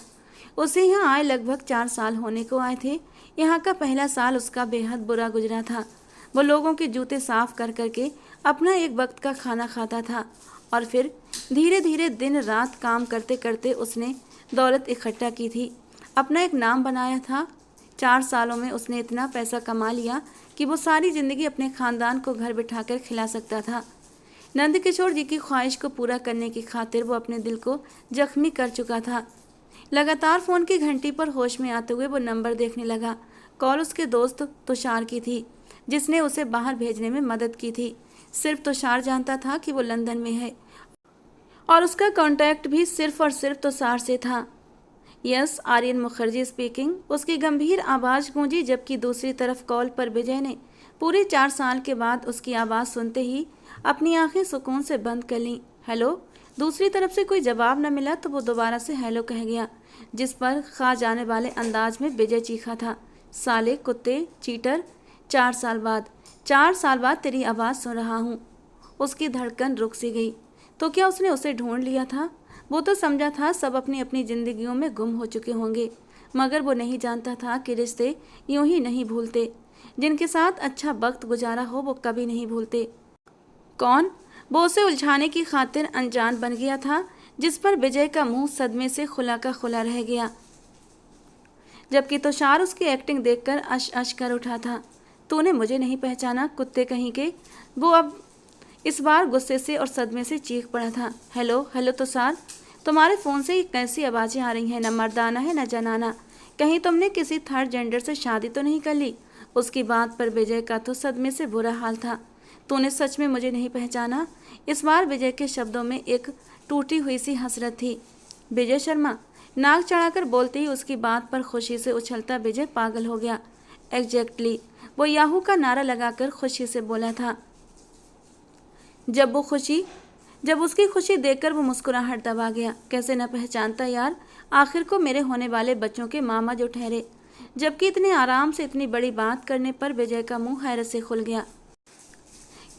उसे यहाँ आए लगभग 4 साल होने को आए थे। यहाँ का पहला साल उसका बेहद बुरा गुजरा था। वो लोगों के जूते साफ कर करके अपना एक वक्त का खाना खाता था, और फिर धीरे धीरे दिन रात काम करते करते उसने दौलत इकट्ठा की थी, अपना एक नाम बनाया था। 4 सालों में उसने इतना पैसा कमा लिया कि वो सारी ज़िंदगी अपने ख़ानदान को घर बिठाकर खिला सकता था। नंद किशोर जी की ख्वाहिश को पूरा करने की खातिर वो अपने दिल को जख्मी कर चुका था। लगातार फ़ोन की घंटी पर होश में आते हुए वो नंबर देखने लगा। कॉल उसके दोस्त तुषार की थी, जिसने उसे बाहर भेजने में मदद की थी। सिर्फ तुषार जानता था कि वो लंदन में है, और उसका कॉन्टैक्ट भी सिर्फ और सिर्फ तुषार से था। Yes, Aryan Mukherjee speaking. उसकी गंभीर आवाज़ गूंजी, जबकि दूसरी तरफ कॉल पर विजय ने पूरे 4 साल के बाद उसकी आवाज़ सुनते ही अपनी आंखें सुकून से बंद कर लीं। हेलो। दूसरी तरफ से कोई जवाब न मिला तो वो दोबारा से हेलो कह गया, जिस पर खा जाने वाले अंदाज में विजय चीखा था, साले कुत्ते चीटर, 4 साल बाद तेरी आवाज़ सुन रहा हूँ। उसकी धड़कन रुक सी गई। तो क्या उसने उसे ढूंढ लिया था? वो तो समझा था सब अपनी अपनी जिंदगियों में गुम हो चुके होंगे, मगर वो नहीं जानता था कि रिश्ते यूं ही नहीं भूलते। जिनके साथ अच्छा वक्त गुजारा हो वो कभी नहीं भूलते। कौन? वो उसे उलझाने की खातिर अनजान बन गया था, जिस पर विजय का मुंह सदमे से खुला का खुला रह गया, जबकि तुषार उसकी एक्टिंग देखकर अश अश कर उठा था। तूने मुझे नहीं पहचाना, कुत्ते कहीं के? वो अब इस बार गुस्से से और सदमे से चीख पड़ा था। हेलो हेलो तुषार, तुम्हारे फ़ोन से कैसी आवाज़ें आ रही हैं? न मर्दाना है न जनाना। कहीं तुमने किसी थर्ड जेंडर से शादी तो नहीं कर ली? उसकी बात पर विजय का तो सदमे से बुरा हाल था। तूने सच में मुझे नहीं पहचाना? इस बार विजय के शब्दों में एक टूटी हुई सी हसरत थी। विजय शर्मा, नाक चढ़ाकर बोलते ही उसकी बात पर खुशी से उछलता विजय पागल हो गया। एग्जैक्टली, वो याहू का नारा लगाकर खुशी से बोला था। जब उसकी खुशी देखकर वो मुस्कुराहट दबा गया। कैसे न पहचानता यार, आखिर को मेरे होने वाले बच्चों के मामा जो ठहरे। जबकि इतने आराम से इतनी बड़ी बात करने पर विजय का मुंह हैरत से खुल गया।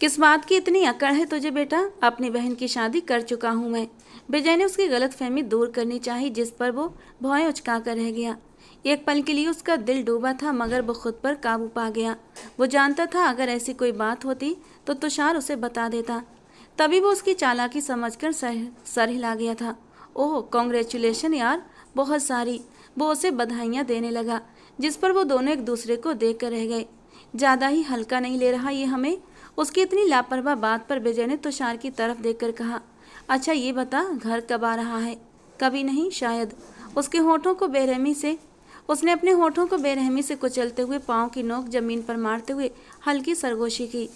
किस बात की इतनी अकड़ है तुझे बेटा? अपनी बहन की शादी कर चुका हूँ मैं। विजय ने उसकी गलतफहमी दूर करनी चाही, जिस पर वो भौहें उचका कर रह गया। एक पल के लिए उसका दिल डूबा था, मगर वो खुद पर काबू पा गया। वो जानता था अगर ऐसी कोई बात होती तो तुषार उसे बता देता। तभी वो उसकी चालाकी समझकर सर हिला गया था। ओह कॉन्ग्रेचुलेशन यार, बहुत सारी। वो उसे बधाइयाँ देने लगा, जिस पर वो दोनों एक दूसरे को देख कर रह गए। ज़्यादा ही हल्का नहीं ले रहा ये हमें? उसकी इतनी लापरवाह बात पर विजय ने तुषार की तरफ देखकर कहा, अच्छा ये बता घर कब आ रहा है? कभी नहीं शायद। उसने अपने होठों को बेरहमी से कुचलते हुए पाँव की नोक जमीन पर मारते हुए हल्की सरगोशी की।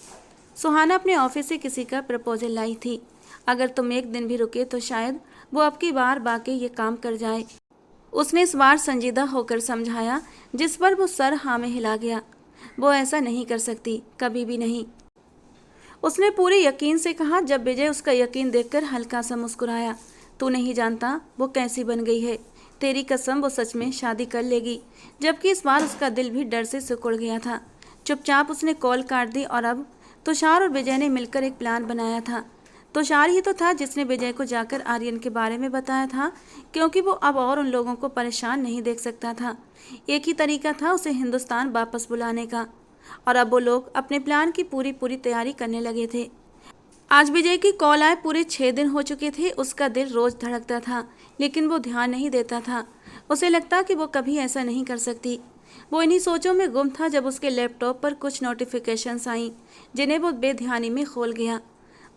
सुहाना अपने ऑफिस से किसी का प्रपोजल लाई थी। अगर तुम एक दिन भी रुके तो शायद वो अब की बार बाकी ये काम कर जाए। उसने इस बार संजीदा होकर समझाया, जिस पर वो सर हाँ में हिला गया। वो ऐसा नहीं कर सकती, कभी भी नहीं, उसने पूरे यकीन से कहा। जब विजय उसका यकीन देखकर हल्का सा मुस्कुराया। तू नहीं जानता वो कैसी बन गई है। तेरी कसम वो सच में शादी कर लेगी। जबकि इस बार उसका दिल भी डर से सिकुड़ गया था। चुपचाप उसने कॉल काट दी और अब तुषार और विजय ने मिलकर एक प्लान बनाया था। तुषार ही तो था जिसने विजय को जाकर आर्यन के बारे में बताया था, क्योंकि वो अब और उन लोगों को परेशान नहीं देख सकता था। एक ही तरीका था उसे हिंदुस्तान वापस बुलाने का, और अब वो लोग अपने प्लान की पूरी तैयारी करने लगे थे। आज विजय की कॉल आए पूरे 6 दिन हो चुके थे। उसका दिल रोज धड़कता था, लेकिन वो ध्यान नहीं देता था। उसे लगता कि वो कभी ऐसा नहीं कर सकती। वो इन्हीं सोचों में गुम था जब उसके लैपटॉप पर कुछ नोटिफिकेशंस आईं, जिन्हें वो बेध्यानी में खोल गया।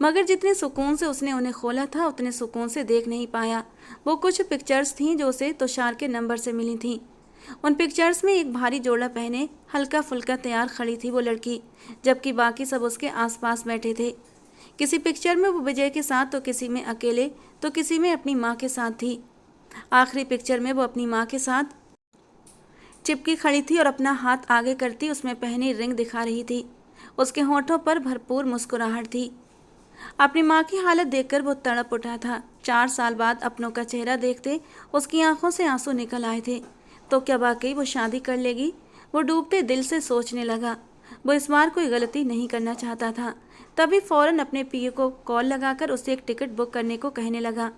मगर जितने सुकून से उसने उन्हें खोला था, उतने सुकून से देख नहीं पाया। वो कुछ पिक्चर्स थीं जो उसे तुषार के नंबर से मिली थीं। उन पिक्चर्स में एक भारी जोड़ा पहने हल्का फुल्का तैयार खड़ी थी वो लड़की, जबकि बाकी सब उसके आसपास बैठे थे। किसी पिक्चर में वो विजय के साथ, तो किसी में अकेले, तो किसी में अपनी माँ के साथ थी। आखिरी पिक्चर में वो अपनी माँ के साथ चिपकी खड़ी थी और अपना हाथ आगे करती उसमें पहनी रिंग दिखा रही थी। उसके होठों पर भरपूर मुस्कुराहट थी। अपनी माँ की हालत देखकर वो तड़प उठा था। 4 साल बाद अपनों का चेहरा देखते उसकी आंखों से आंसू निकल आए थे। तो क्या वाकई वो शादी कर लेगी? वो डूबते दिल से सोचने लगा। वो इस बार कोई गलती नहीं करना चाहता था। तभी फौरन अपने पीए को कॉल लगाकर उसे एक टिकट बुक करने को कहने लगा।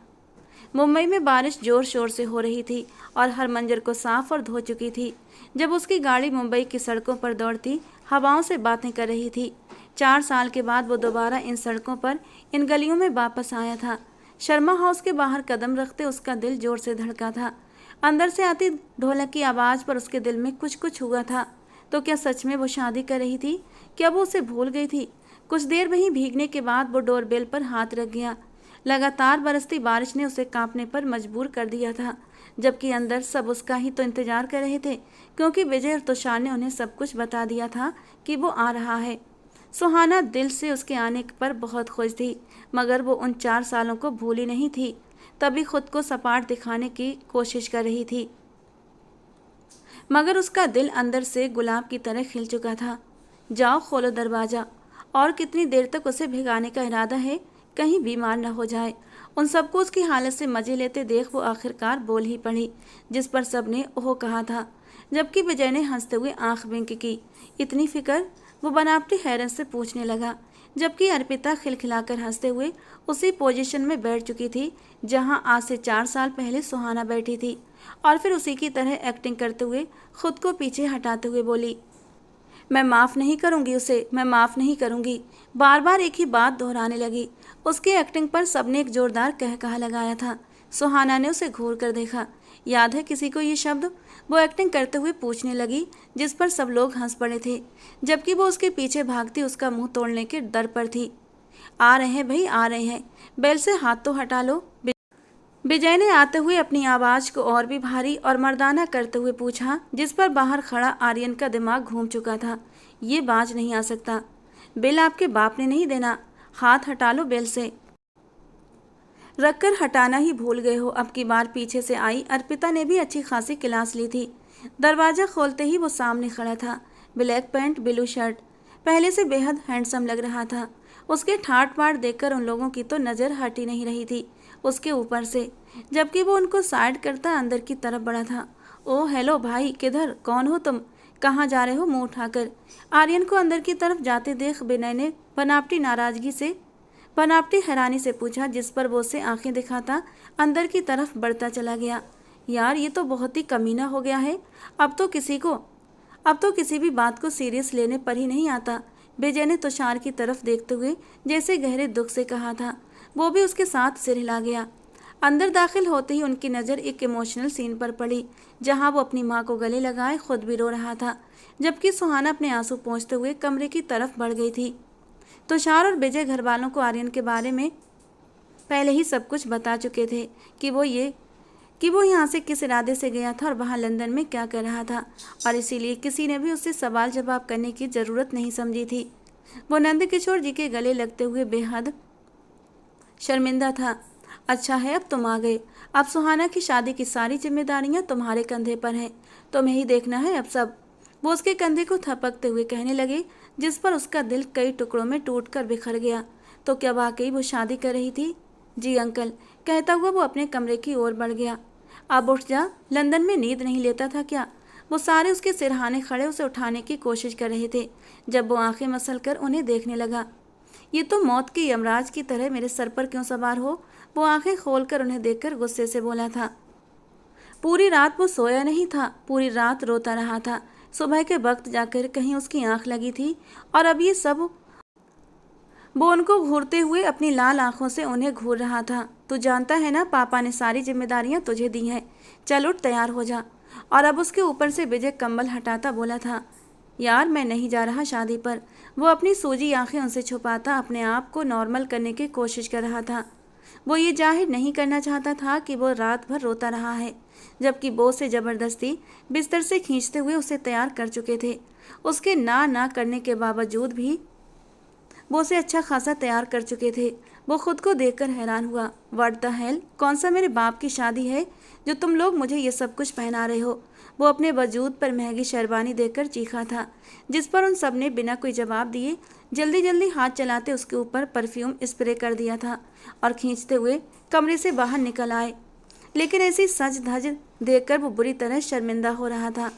मुंबई में बारिश जोर शोर से हो रही थी और हर मंजर को साफ और धो चुकी थी। जब उसकी गाड़ी मुंबई की सड़कों पर दौड़ती हवाओं से बातें कर रही थी। 4 साल के बाद वो दोबारा इन सड़कों पर, इन गलियों में वापस आया था। शर्मा हाउस के बाहर कदम रखते उसका दिल जोर से धड़का था। अंदर से आती ढोलक की आवाज़ पर उसके दिल में कुछ कुछ हुआ था। तो क्या सच में वो शादी कर रही थी? क्या वो उसे भूल गई थी? कुछ देर वहीं भीगने के बाद वो डोरबेल पर हाथ रख गया। लगातार बरसती बारिश ने उसे कांपने पर मजबूर कर दिया था, जबकि अंदर सब उसका ही तो इंतजार कर रहे थे, क्योंकि विजय और तुषार ने उन्हें सब कुछ बता दिया था कि वो आ रहा है। सुहाना दिल से उसके आने पर बहुत खुश थी, मगर वो उन 4 सालों को भूली नहीं थी। तभी खुद को सपाट दिखाने की कोशिश कर रही थी, मगर उसका दिल अंदर से गुलाब की तरह खिल चुका था। जाओ खोलो दरवाज़ा। और कितनी देर तक उसे भिगाने का इरादा है, कहीं बीमार न हो जाए। उन सबको उसकी हालत से मजे लेते देख वो आखिरकार बोल ही पड़ी, जिस पर सबने ओह कहा था, जबकि विजय ने हंसते हुए आंख बिंक की। इतनी फिक्र? वो बनावटी हैरत से पूछने लगा, जबकि अर्पिता खिलखिलाकर हंसते हुए उसी पोजीशन में बैठ चुकी थी जहां आज से 4 साल पहले सुहाना बैठी थी, और फिर उसी की तरह एक्टिंग करते हुए खुद को पीछे हटाते हुए बोली, मैं माफ़ नहीं करूंगी उसे, मैं माफ़ नहीं करूंगी। बार बार एक ही बात दोहराने लगी। उसकी एक्टिंग पर सबने एक जोरदार कहकहा लगाया था। सुहाना ने उसे घूर कर देखा। याद है किसी को ये शब्द? वो एक्टिंग करते हुए पूछने लगी, जिस पर सब लोग हंस पड़े थे, जबकि वो उसके पीछे भागती उसका मुंह तोड़ने के डर पर थी। आ रहे हैं भाई, आ रहे हैं, बेल से हाथ तो हटा लो। विजय ने आते हुए अपनी आवाज़ को और भी भारी और मर्दाना करते हुए पूछा, जिस पर बाहर खड़ा आर्यन का दिमाग घूम चुका था। ये बाज नहीं आ सकता। बिल आपके बाप ने नहीं देना, हाथ हटा लो बेल से। रखकर हटाना ही भूल गए हो। अब की बार पीछे से आई अर्पिता ने भी अच्छी खासी क्लास ली थी। दरवाज़ा खोलते ही वो सामने खड़ा था। ब्लैक पैंट, ब्लू शर्ट, पहले से बेहद हैंडसम लग रहा था। उसके ठाट बाट देखकर उन लोगों की तो नज़र हट ही नहीं रही थी उसके ऊपर से, जबकि वो उनको साइड करता अंदर की तरफ बढ़ा था। ओ हेलो भाई, किधर? कौन हो तुम? कहाँ जा रहे हो मुंह उठाकर? आर्यन को अंदर की तरफ जाते देख विनय ने बनावटी नाराज़गी से बनावटी हैरानी से पूछा, जिस पर वो उसे आंखें दिखाता अंदर की तरफ बढ़ता चला गया। यार ये तो बहुत ही कमीना हो गया है। अब तो किसी भी बात को सीरियस लेने पर ही नहीं आता। विजय ने तुषार की तरफ देखते हुए जैसे गहरे दुख से कहा था। वो भी उसके साथ सिर हिला गया। अंदर दाखिल होते ही उनकी नज़र एक इमोशनल सीन पर पड़ी, जहां वो अपनी माँ को गले लगाए खुद भी रो रहा था, जबकि सुहाना अपने आंसू पोंछते हुए कमरे की तरफ बढ़ गई थी। तुषार और विजय घर वालों को आर्यन के बारे में पहले ही सब कुछ बता चुके थे कि वो यहाँ से किस इरादे से गया था और वहाँ लंदन में क्या कर रहा था, और इसीलिए किसी ने भी उससे सवाल जवाब करने की ज़रूरत नहीं समझी थी। वो नंदकिशोर जी के गले लगते हुए बेहद शर्मिंदा था। अच्छा है अब तुम आ गए। अब सुहाना की शादी की सारी जिम्मेदारियां तुम्हारे कंधे पर हैं। तुम्हें ही देखना है अब सब। वो उसके कंधे को थपकते हुए कहने लगे, जिस पर उसका दिल कई टुकड़ों में टूटकर बिखर गया। तो क्या वाकई वो शादी कर रही थी? जी अंकल, कहता हुआ वो अपने कमरे की ओर बढ़ गया। अब उठ जा, लंदन में नींद नहीं लेता था क्या? वो सारे उसके सिरहाने खड़े उसे उठाने की कोशिश कर रहे थे, जब वो आंखें मसल कर उन्हें देखने लगा। ये तो मौत के यमराज की तरह मेरे सर पर क्यों सवार हो? वो आंखें खोलकर उन्हें देखकर गुस्से से बोला था। पूरी रात वो सोया नहीं था, पूरी रात रोता रहा था। सुबह के वक्त जाकर कहीं उसकी आंख लगी थी, और अब ये सब वो उनको घूरते हुए अपनी लाल आंखों से उन्हें घूर रहा था। तू जानता है ना, पापा ने सारी जिम्मेदारियां तुझे दी हैं। चल उठ, तैयार हो जा। और अब उसके ऊपर से विजय कंबल हटाता बोला था, यार मैं नहीं जा रहा शादी पर। वो अपनी सूजी आंखें उनसे छुपाता अपने आप को नॉर्मल करने की कोशिश कर रहा था। वो ये जाहिर नहीं करना चाहता था कि वो रात भर रोता रहा है, जबकि वो उसे ज़बरदस्ती बिस्तर से खींचते हुए उसे तैयार कर चुके थे। उसके ना करने के बावजूद भी वो उसे अच्छा खासा तैयार कर चुके थे। वो खुद को देखकर हैरान हुआ। व्हाट द हेल, कौन सा मेरे बाप की शादी है जो तुम लोग मुझे ये सब कुछ पहना रहे हो? वो अपने वजूद पर महंगी शेरवानी देकर चीखा था, जिस पर उन सब ने बिना कोई जवाब दिए जल्दी जल्दी हाथ चलाते उसके ऊपर परफ्यूम स्प्रे कर दिया था और खींचते हुए कमरे से बाहर निकल आए। लेकिन ऐसी सज धज देखकर वो बुरी तरह शर्मिंदा हो रहा था।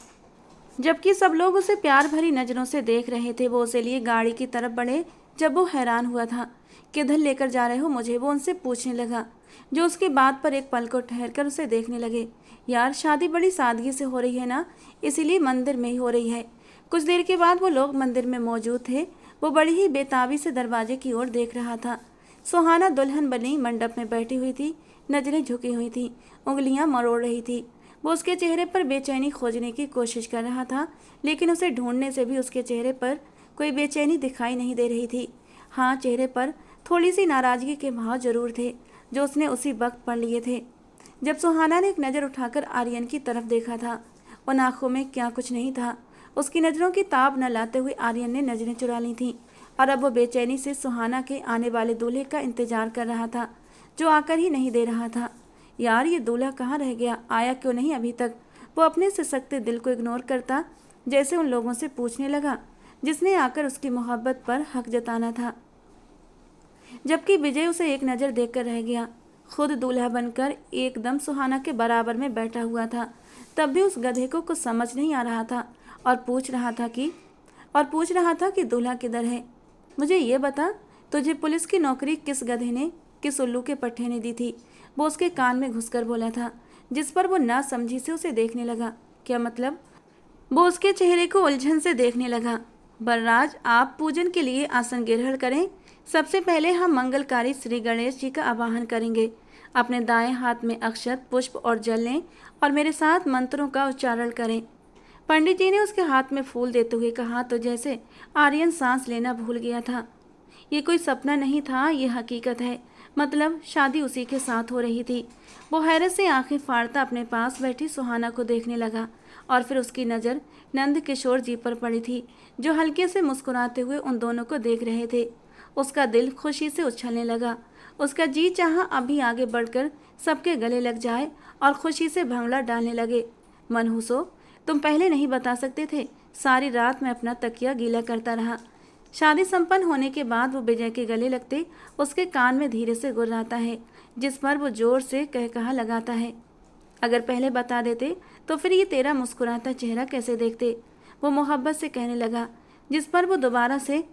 जबकि सब लोग उसे प्यार भरी नज़रों से देख रहे थे, वो उसे लिए गाड़ी की तरफ बढ़े। जब वो हैरान हुआ था, किधर लेकर जा रहे हो मुझे, वो उनसे पूछने लगा, जो उसकी बात पर एक पल को ठहर कर उसे देखने लगे। यार शादी बड़ी सादगी से हो रही है ना, इसीलिए मंदिर में ही हो रही है। कुछ देर के बाद वो लोग मंदिर में मौजूद थे। वो बड़ी ही बेताबी से दरवाजे की ओर देख रहा था। सुहाना दुल्हन बनी मंडप में बैठी हुई थी, नजरें झुकी हुई थी, उंगलियां मरोड़ रही थी। वो उसके चेहरे पर बेचैनी खोजने की कोशिश कर रहा था, लेकिन उसे ढूंढने से भी उसके चेहरे पर कोई बेचैनी दिखाई नहीं दे रही थी। हाँ, चेहरे पर थोड़ी सी नाराजगी के भाव जरूर थे, जो उसने उसी वक्त पढ़ लिए थे जब सुहाना ने एक नज़र उठाकर आर्यन की तरफ देखा था। उन आंखों में क्या कुछ नहीं था। उसकी नज़रों की ताब न लाते हुए आर्यन ने नज़रें चुरा ली थीं, और अब वो बेचैनी से सुहाना के आने वाले दूल्हे का इंतजार कर रहा था, जो आकर ही नहीं दे रहा था। यार ये दूल्हा कहाँ रह गया, आया क्यों नहीं अभी तक? वो अपने सिसकते दिल को इग्नोर करता जैसे उन लोगों से पूछने लगा जिसने आकर उसकी मोहब्बत पर हक जताना था। जबकि विजय उसे एक नज़र देखकर रह गया। खुद दूल्हा बनकर एकदम सुहाना के बराबर में बैठा हुआ था, तब भी उस गधे को कुछ समझ नहीं आ रहा था, और पूछ रहा था कि दूल्हा किधर है। मुझे ये बता, तुझे पुलिस की नौकरी किस गधे ने, किस उल्लू के पट्टे ने दी थी? वो उसके कान में घुसकर बोला था, जिस पर वो ना समझी से उसे देखने लगा। क्या मतलब? वो उसके चेहरे को उलझन से देखने लगा। बलराज, आप पूजन के लिए आसन ग्रहण करें। सबसे पहले हम मंगलकारी श्री गणेश जी का आवाहन करेंगे। अपने दाएं हाथ में अक्षत, पुष्प और जल लें और मेरे साथ मंत्रों का उच्चारण करें। पंडित जी ने उसके हाथ में फूल देते हुए कहा तो जैसे आर्यन सांस लेना भूल गया था। ये कोई सपना नहीं था, ये हकीकत है। मतलब शादी उसी के साथ हो रही थी। वो हैरत से आंखें फाड़ता अपने पास बैठी सुहाना को देखने लगा, और फिर उसकी नज़र नंदकिशोर जी पर पड़ी थी, जो हल्के से मुस्कुराते हुए उन दोनों को देख रहे थे। उसका दिल खुशी से उछलने लगा। उसका जी चाहा अभी आगे बढ़कर सबके गले लग जाए और खुशी से भंगड़ा डालने लगे। मनहूसो, तुम पहले नहीं बता सकते थे? सारी रात मैं अपना तकिया गीला करता रहा। शादी संपन्न होने के बाद वो विजय के गले लगते उसके कान में धीरे से गुर्राता है, जिस पर वो जोर से कहकहा लगाता है। अगर पहले बता देते तो फिर ये तेरा मुस्कुराता चेहरा कैसे देखते? वो मोहब्बत से कहने लगा, जिस पर वो दोबारा से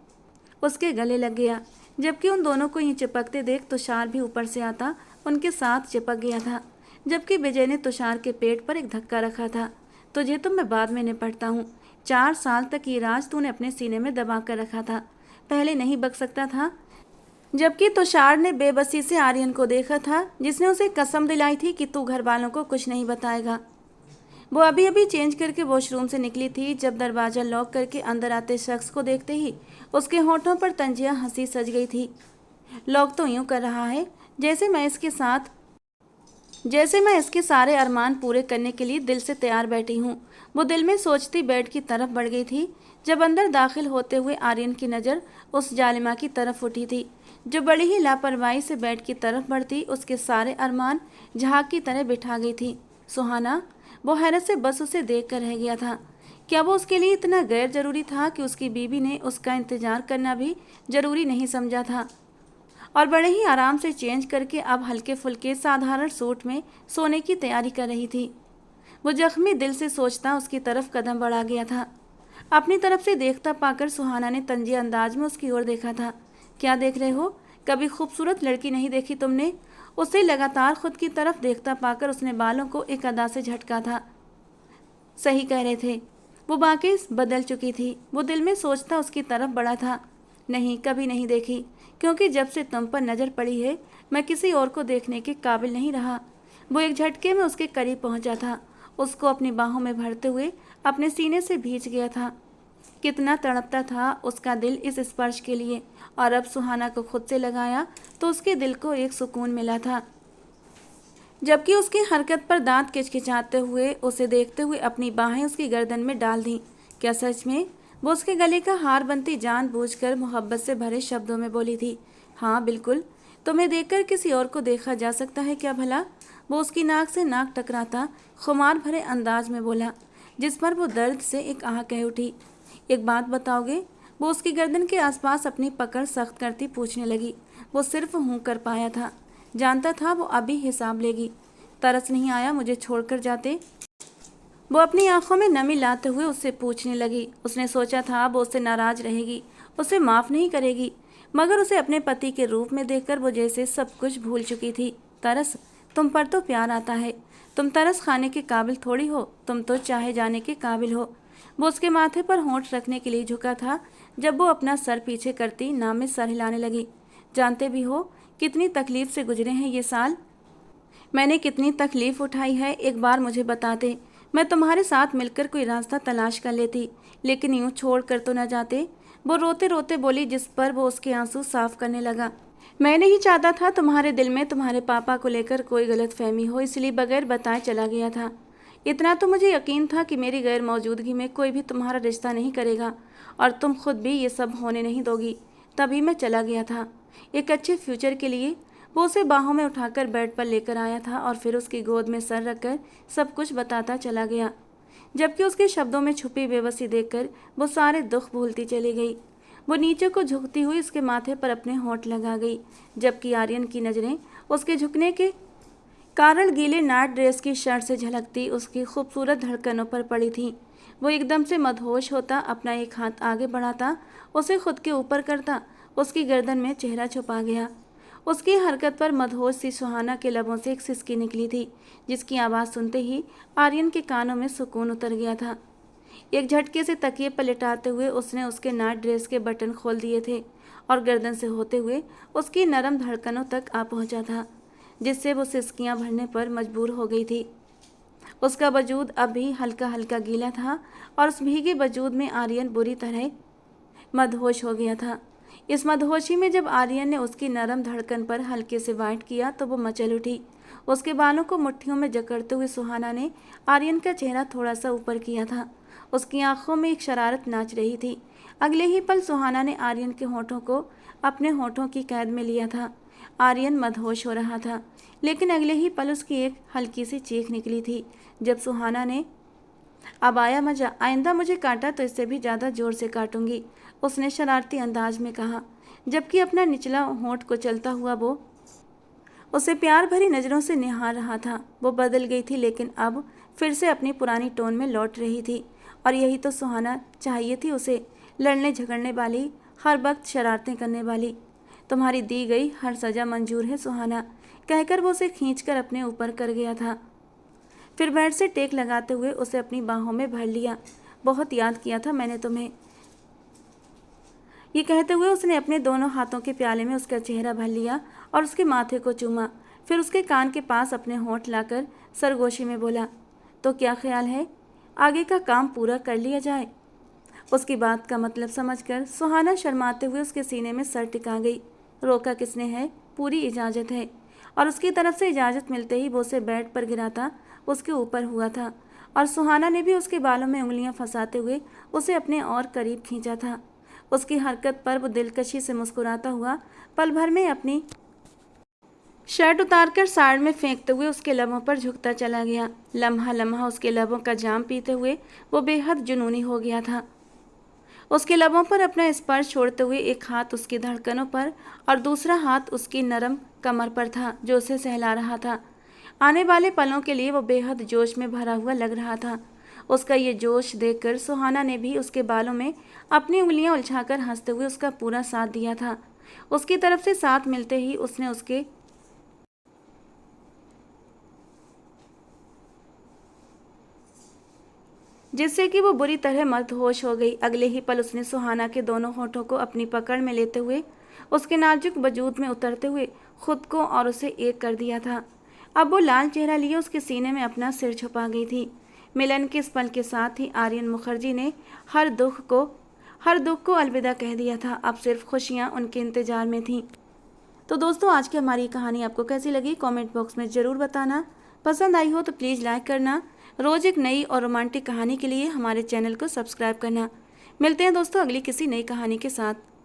उसके गले लग गया। जबकि उन दोनों को यूं चिपकते देख तुषार भी ऊपर से आता उनके साथ चिपक गया था। जबकि विजय ने तुषार के पेट पर एक धक्का रखा था। तुझे तो मैं बाद में निपटता हूँ। 4 साल तक ये राज तूने अपने सीने में दबा कर रखा था, पहले नहीं बक सकता था। जबकि तुषार ने बेबसी से आर्यन को देखा था, जिसने उसे कसम दिलाई थी कि तू घर वालों को कुछ नहीं बताएगा। वो अभी अभी चेंज करके वॉशरूम से निकली थी जब दरवाज़ा लॉक करके अंदर आते शख्स को देखते ही उसके होठों पर तंजिया हंसी सज गई थी। लॉक तो यूं कर रहा है जैसे मैं इसके सारे अरमान पूरे करने के लिए दिल से तैयार बैठी हूँ। वो दिल में सोचती बेड की तरफ बढ़ गई थी जब अंदर दाखिल होते हुए आर्यन की नज़र उस जालिमा की तरफ उठी थी, जो बड़ी ही लापरवाही से बेड की तरफ बढ़ती उसके सारे अरमान झाग की तरह बिठा गई थी। सुहाना, वो हैरत से बस उसे देख कर रह गया था। क्या वो उसके लिए इतना गैर जरूरी था कि उसकी बीवी ने उसका इंतजार करना भी जरूरी नहीं समझा था? और बड़े ही आराम से चेंज करके अब हल्के फुल्के साधारण सूट में सोने की तैयारी कर रही थी। वो जख्मी दिल से सोचता उसकी तरफ कदम बढ़ा गया था। अपनी तरफ से देखता पाकर सुहाना ने तंजी अंदाज में उसकी ओर देखा था। क्या देख रहे हो? कभी खूबसूरत लड़की नहीं देखी तुमने? उसे लगातार खुद की तरफ देखता पाकर उसने बालों को एक अदा से झटका था। सही कह रहे थे, वो बाकी बदल चुकी थी। वो दिल में सोचता उसकी तरफ बढ़ा था। नहीं, कभी नहीं देखी, क्योंकि जब से तुम पर नज़र पड़ी है मैं किसी और को देखने के काबिल नहीं रहा। वो एक झटके में उसके करीब पहुंचा था, उसको अपनी बाहों में भरते हुए अपने सीने से भींच गया था। कितना तड़पता था उसका दिल इस स्पर्श के लिए, और अब सुहाना को खुद से लगाया तो उसके दिल को एक सुकून मिला था। जबकि उसकी हरकत पर दांत किचकिचाते हुए उसे देखते हुए अपनी बाहें उसकी गर्दन में डाल दी। क्या सच में? वो उसके गले का हार बनती जानबूझकर मोहब्बत से भरे शब्दों में बोली थी। हाँ बिल्कुल, तुम्हें देखकर किसी और को देखा जा सकता है क्या भला? वो उसकी नाक से नाक टकराता खुमार भरे अंदाज में बोला, जिस पर वो दर्द से एक आह कह उठी। एक बात बताओगे? वो उसकी गर्दन के आसपास अपनी पकड़ सख्त करती पूछने लगी। वो सिर्फ हूँ कर पाया था, जानता था वो अभी हिसाब लेगी। तरस नहीं आया मुझे छोड़कर जाते? वो अपनी आंखों में नमी लाते हुए उससे पूछने लगी। उसने सोचा था वो उससे नाराज रहेगी, उसे माफ़ नहीं करेगी, मगर उसे अपने पति के रूप में देखकर वो जैसे सब कुछ भूल चुकी थी। तरस? तुम पर तो प्यार आता है, तुम तरस खाने के काबिल थोड़ी हो, तुम तो चाहे जाने के काबिल हो। वो उसके माथे पर होंठ रखने के लिए झुका था जब वो अपना सर पीछे करती नाम में सर हिलाने लगी। जानते भी हो कितनी तकलीफ से गुजरे हैं ये साल? मैंने कितनी तकलीफ उठाई है, एक बार मुझे बताते, मैं तुम्हारे साथ मिलकर कोई रास्ता तलाश कर लेती, लेकिन यूं छोड़ कर तो न जाते। वो रोते रोते बोली, जिस पर वो उसके आंसू साफ करने लगा। मैं नहीं चाहता था तुम्हारे दिल में तुम्हारे पापा को लेकर कोई गलतफहमी हो, इसलिए बगैर बताए चला गया था। इतना तो मुझे यकीन था कि मेरी गैर मौजूदगी में कोई भी तुम्हारा रिश्ता नहीं करेगा और तुम खुद भी ये सब होने नहीं दोगी, तभी मैं चला गया था। एक अच्छे फ्यूचर के लिए। वो उसे बाहों में उठाकर बेड पर लेकर आया था और फिर उसकी गोद में सर रखकर सब कुछ बताता चला गया। जबकि उसके शब्दों में छुपी बेबसी देखकर वो सारे दुख भूलती चली गई। वो नीचे को झुकती हुई उसके माथे पर अपने होंठ लगा गई, जबकि आर्यन की नज़रें उसके झुकने के कारण गीले नाइट ड्रेस की शर्ट से झलकती उसकी खूबसूरत धड़कनों पर पड़ी थी। वो एकदम से मदहोश होता, अपना एक हाथ आगे बढ़ाता, उसे खुद के ऊपर करता, उसकी गर्दन में चेहरा छुपा गया। उसकी हरकत पर मदहोश सी सुहाना के लबों से एक सिसकी निकली थी, जिसकी आवाज़ सुनते ही आर्यन के कानों में सुकून उतर गया था। एक झटके से तकिए पर लिटाते हुए उसने उसके नाइट ड्रेस के बटन खोल दिए थे और गर्दन से होते हुए उसकी नरम धड़कनों तक आ पहुंचा था, जिससे वो सिसकियां भरने पर मजबूर हो गई थी। उसका वजूद अब भी हल्का हल्का गीला था और उस भीगे वजूद में आर्यन बुरी तरह मदहोश हो गया था। इस मदहोशी में जब आर्यन ने उसकी नरम धड़कन पर हल्के से वाइट किया तो वो मचल उठी। उसके बालों को मुट्ठियों में जकड़ते हुए सुहाना ने आर्यन का चेहरा थोड़ा सा ऊपर किया था। उसकी आंखों में एक शरारत नाच रही थी। अगले ही पल सुहाना ने आर्यन के होठों को अपने होठों की कैद में लिया था। आर्यन मदहोश हो रहा था, लेकिन अगले ही पल उसकी एक हल्की सी चीख निकली थी जब सुहाना ने, अब आया मजा, आइंदा मुझे काटा तो इससे भी ज़्यादा जोर से काटूंगी, उसने शरारती अंदाज में कहा, जबकि अपना निचला होंठ को चलता हुआ वो उसे प्यार भरी नज़रों से निहार रहा था। वो बदल गई थी, लेकिन अब फिर से अपनी पुरानी टोन में लौट रही थी, और यही तो सुहाना चाहिए थी उसे, लड़ने झगड़ने वाली, हर वक्त शरारतें करने वाली। तुम्हारी दी गई हर सज़ा मंजूर है सुहाना, कहकर वो उसे खींचकर अपने ऊपर कर गया था। फिर बेड से टेक लगाते हुए उसे अपनी बाहों में भर लिया। बहुत याद किया था मैंने तुम्हें, ये कहते हुए उसने अपने दोनों हाथों के प्याले में उसका चेहरा भर लिया और उसके माथे को चूमा। फिर उसके कान के पास अपने होंठ लाकर सरगोशी में बोला, तो क्या ख्याल है, आगे का काम पूरा कर लिया जाए? उसकी बात का मतलब समझकर सुहाना शर्माते हुए उसके सीने में सर टिका गई। रोका किसने है, पूरी इजाज़त है। और उसकी तरफ से इजाज़त मिलते ही वो उसे बेड पर गिराता उसके ऊपर हुआ था और सुहाना ने भी उसके बालों में उंगलियां फंसाते हुए उसे अपने और करीब खींचा था। उसकी हरकत पर वो दिलकशी से मुस्कुराता हुआ पल भर में अपनी शर्ट उतारकर साइड में फेंकते हुए उसके लबों पर झुकता चला गया। लम्हा लम्हा उसके लबों का जाम पीते हुए वो बेहद जुनूनी हो गया था। उसके लबों पर अपना स्पर्श छोड़ते हुए एक हाथ उसकी धड़कनों पर और दूसरा हाथ उसकी नरम कमर पर था जो उसे सहला रहा था। आने वाले पलों के लिए वो बेहद जोश में भरा हुआ लग रहा था। उसका ये जोश देखकर सुहाना ने भी उसके बालों में अपनी उंगलियां उलझाकर हंसते हुए उसका पूरा साथ दिया था। उसकी तरफ से साथ मिलते ही उसने उसके जिससे कि वो बुरी तरह मदहोश हो गई। अगले ही पल उसने सुहाना के दोनों होठों को अपनी पकड़ में लेते हुए उसके नाजुक वजूद में उतरते हुए खुद को और उसे एक कर दिया था। अब वो लाल चेहरा लिए उसके सीने में अपना सिर छुपा गई थी। मिलन के इस पल के साथ ही आर्यन मुखर्जी ने हर दुख को अलविदा कह दिया था। अब सिर्फ खुशियाँ उनके इंतजार में थीं। तो दोस्तों, आज की हमारी कहानी आपको कैसी लगी कमेंट बॉक्स में ज़रूर बताना। पसंद आई हो तो प्लीज़ लाइक करना। रोज़ एक नई और रोमांटिक कहानी के लिए हमारे चैनल को सब्सक्राइब करना। मिलते हैं दोस्तों अगली किसी नई कहानी के साथ।